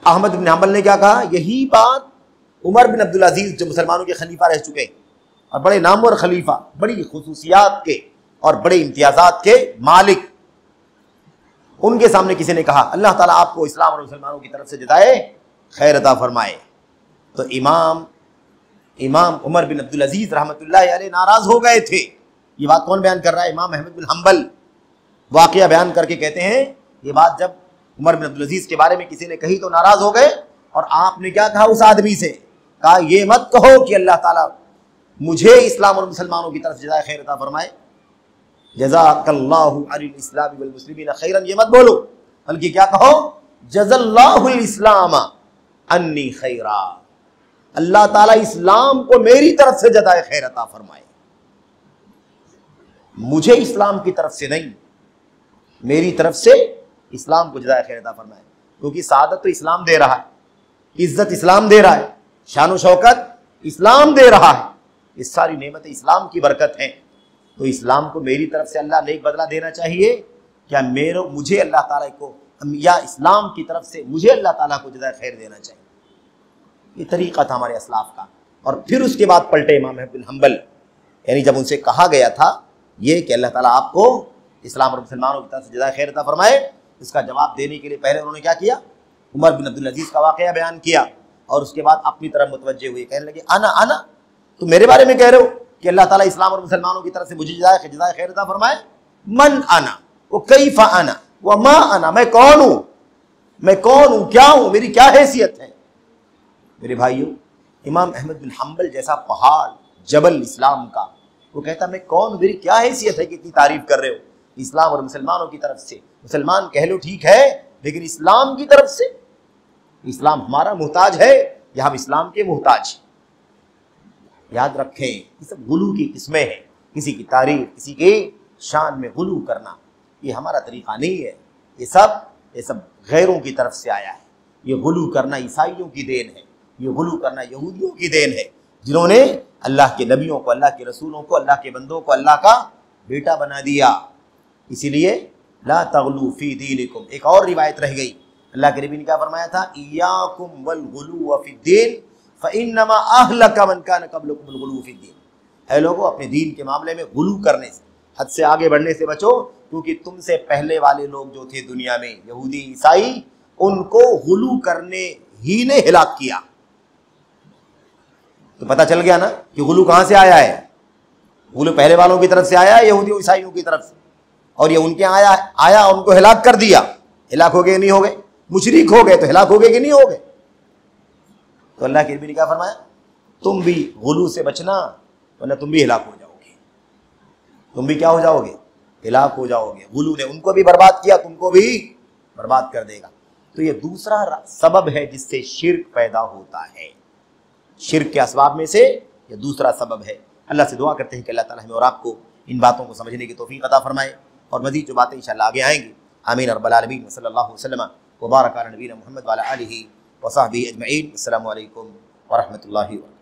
احمد بن حنبل نے کیا کہا؟ یہی بات عمر بن عبدالعزیز جو مسلمانوں کے خلیفہ رہ چکے اور بڑے نامور خلیفہ، بڑی خصوصیات کے اور بڑے امتیازات کے مالک، ان کے سامنے کسی نے کہا اللہ تعالیٰ آپ کو اسلام اور مسلمانوں کی طرف سے جزائے خیر عطا فرمائے، تو امام عمر بن عبدالعزیز رحمۃ اللہ علیہ ناراض ہو گئے تھے۔ یہ بات کون بیان کر رہا ہے؟ امام احمد بن حنبل واقعہ بیان کر کے کہتے ہیں یہ بات جب عمر بن عبدالعزیز کے بارے میں کسی نے کہی تو ناراض ہو گئے، اور آپ نے کیا کہا اس آدمی سے؟ کہا یہ مت کہو کہ اللہ تعالیٰ مجھے اسلام اور مسلمانوں کی طرف جزائے خیر عطا فرمائے، جزاک اللہ علی الاسلام والمسلمین خیرا، یہ مت بولو، بلکہ کیا کہو؟ جزا اللہ الاسلام انی خیرا، اللہ تعالیٰ اسلام کو میری طرف سے جزائے خیر عطا فرمائے، مجھے اسلام کی طرف سے نہیں، میری طرف سے اسلام کو جزائے خیر عطا فرمائے، کیونکہ سعادت تو اسلام دے رہا ہے، عزت اسلام دے رہا ہے، شان و شوکت اسلام دے رہا ہے، یہ ساری نعمتیں اسلام کی برکت ہیں، تو اسلام کو میری طرف سے اللہ نیک بدلہ دینا چاہیے، کیا مجھے اللہ تعالیٰ کو یا اسلام کی طرف سے مجھے اللہ تعالیٰ کو جزائے خیر دینا چاہیے؟ یہ طریقہ تھا ہمارے اسلاف کا۔ اور پھر اس کے بعد پلٹے امام احمد بن حنبل، یعنی جب ان سے کہا گیا تھا یہ کہ اللہ تعالیٰ آپ کو اسلام اور مسلمانوں کی طرف سے جزائے خیر عطا فرمائے، اس کا جواب دینے کے لیے پہلے انہوں نے کیا کیا؟ عمر بن عبدالعزیز کا واقعہ بیان کیا، اور اس کے بعد اپنی طرف متوجہ ہوئے، کہنے لگے انا تم میرے بارے میں کہہ رہے ہو کہ اللہ تعالیٰ اسلام اور مسلمانوں کی طرف سے مجھے جزائے خیر عطا فرمائے؟ من انا وکیف انا وما انا، میں کون ہوں، میں کون ہوں، کیا ہوں، میری کیا حیثیت ہے؟ میرے بھائیوں، امام احمد بن حنبل جیسا پہاڑ جبل اسلام کا، وہ کہتا میں کون ہوں، میری کیا حیثیت ہے کہ اتنی تعریف کر رہے ہو اسلام اور مسلمانوں کی طرف سے؟ مسلمان کہہ لو ٹھیک ہے، لیکن اسلام کی طرف سے، اسلام ہمارا محتاج ہے یا ہم اسلام کے محتاج؟ یاد رکھیں یہ سب غلو کی قسمیں ہیں، کسی کی تعریف، کسی کے شان میں غلو کرنا یہ ہمارا طریقہ نہیں ہے، یہ سب غیروں کی طرف سے آیا ہے۔ یہ غلو کرنا عیسائیوں کی دین ہے، یہ غلو کرنا یہودیوں کی دین ہے، جنہوں نے اللہ کے نبیوں کو، اللہ کے رسولوں کو، اللہ کے بندوں کو اللہ کا بیٹا بنا دیا۔ اسی لیے لا تغلو فی دینکم، ایک اور روایت رہ گئی، اللہ کے نبی نے کیا فرمایا تھا؟ ایاکم والغلو فی الدین فانما اہلک من کان قبلکم الغلو فی الدین، اے لوگوں اپنے دین کے معاملے میں غلو کرنے سے، حد سے آگے بڑھنے سے بچو، کیونکہ تم سے پہلے والے لوگ جو تھے دنیا میں، یہودی عیسائی، ان کو غلو کرنے ہی نے ہلاک کیا۔ تو پتہ چل گیا نا کہ غلو کہاں سے آیا ہے؟ غلو پہلے والوں کی طرف سے آیا ہے، یہودی عیسائیوں کی طرف سے، اور یہ ان کے آیا ان کو ہلاک کر دیا۔ ہلاک ہو گئے نہیں ہو گئے؟ مشرک ہو گئے تو ہلاک ہو گئے کہ نہیں ہو گئے؟ تو اللہ کے نبی نے کیا فرمایا؟ تم بھی غلو سے بچنا، ورنہ تم بھی ہلاک ہو جاؤ گے، تم بھی کیا ہو جاؤ گے؟ ہلاک ہو جاؤ گے۔ غلو نے ان کو بھی برباد کیا، تم کو بھی برباد کر دے گا۔ تو یہ دوسرا سبب ہے جس سے شرک پیدا ہوتا ہے، شرک کے اسباب میں سے یہ دوسرا سبب ہے۔ اللہ سے دعا کرتے ہیں کہ اللہ تعالیٰ ہمیں اور آپ کو ان باتوں کو سمجھنے کی توفیق عطا فرمائے، اور مزید جو باتیں انشاءاللہ آگے آئیں گی۔ آمین رب العالمین، صلی اللہ وسلم وبارک علی نبینا محمد وعلی آلہ وصحبہ اجمعین۔ السلام علیکم ورحمۃ اللہ وبرکاتہ۔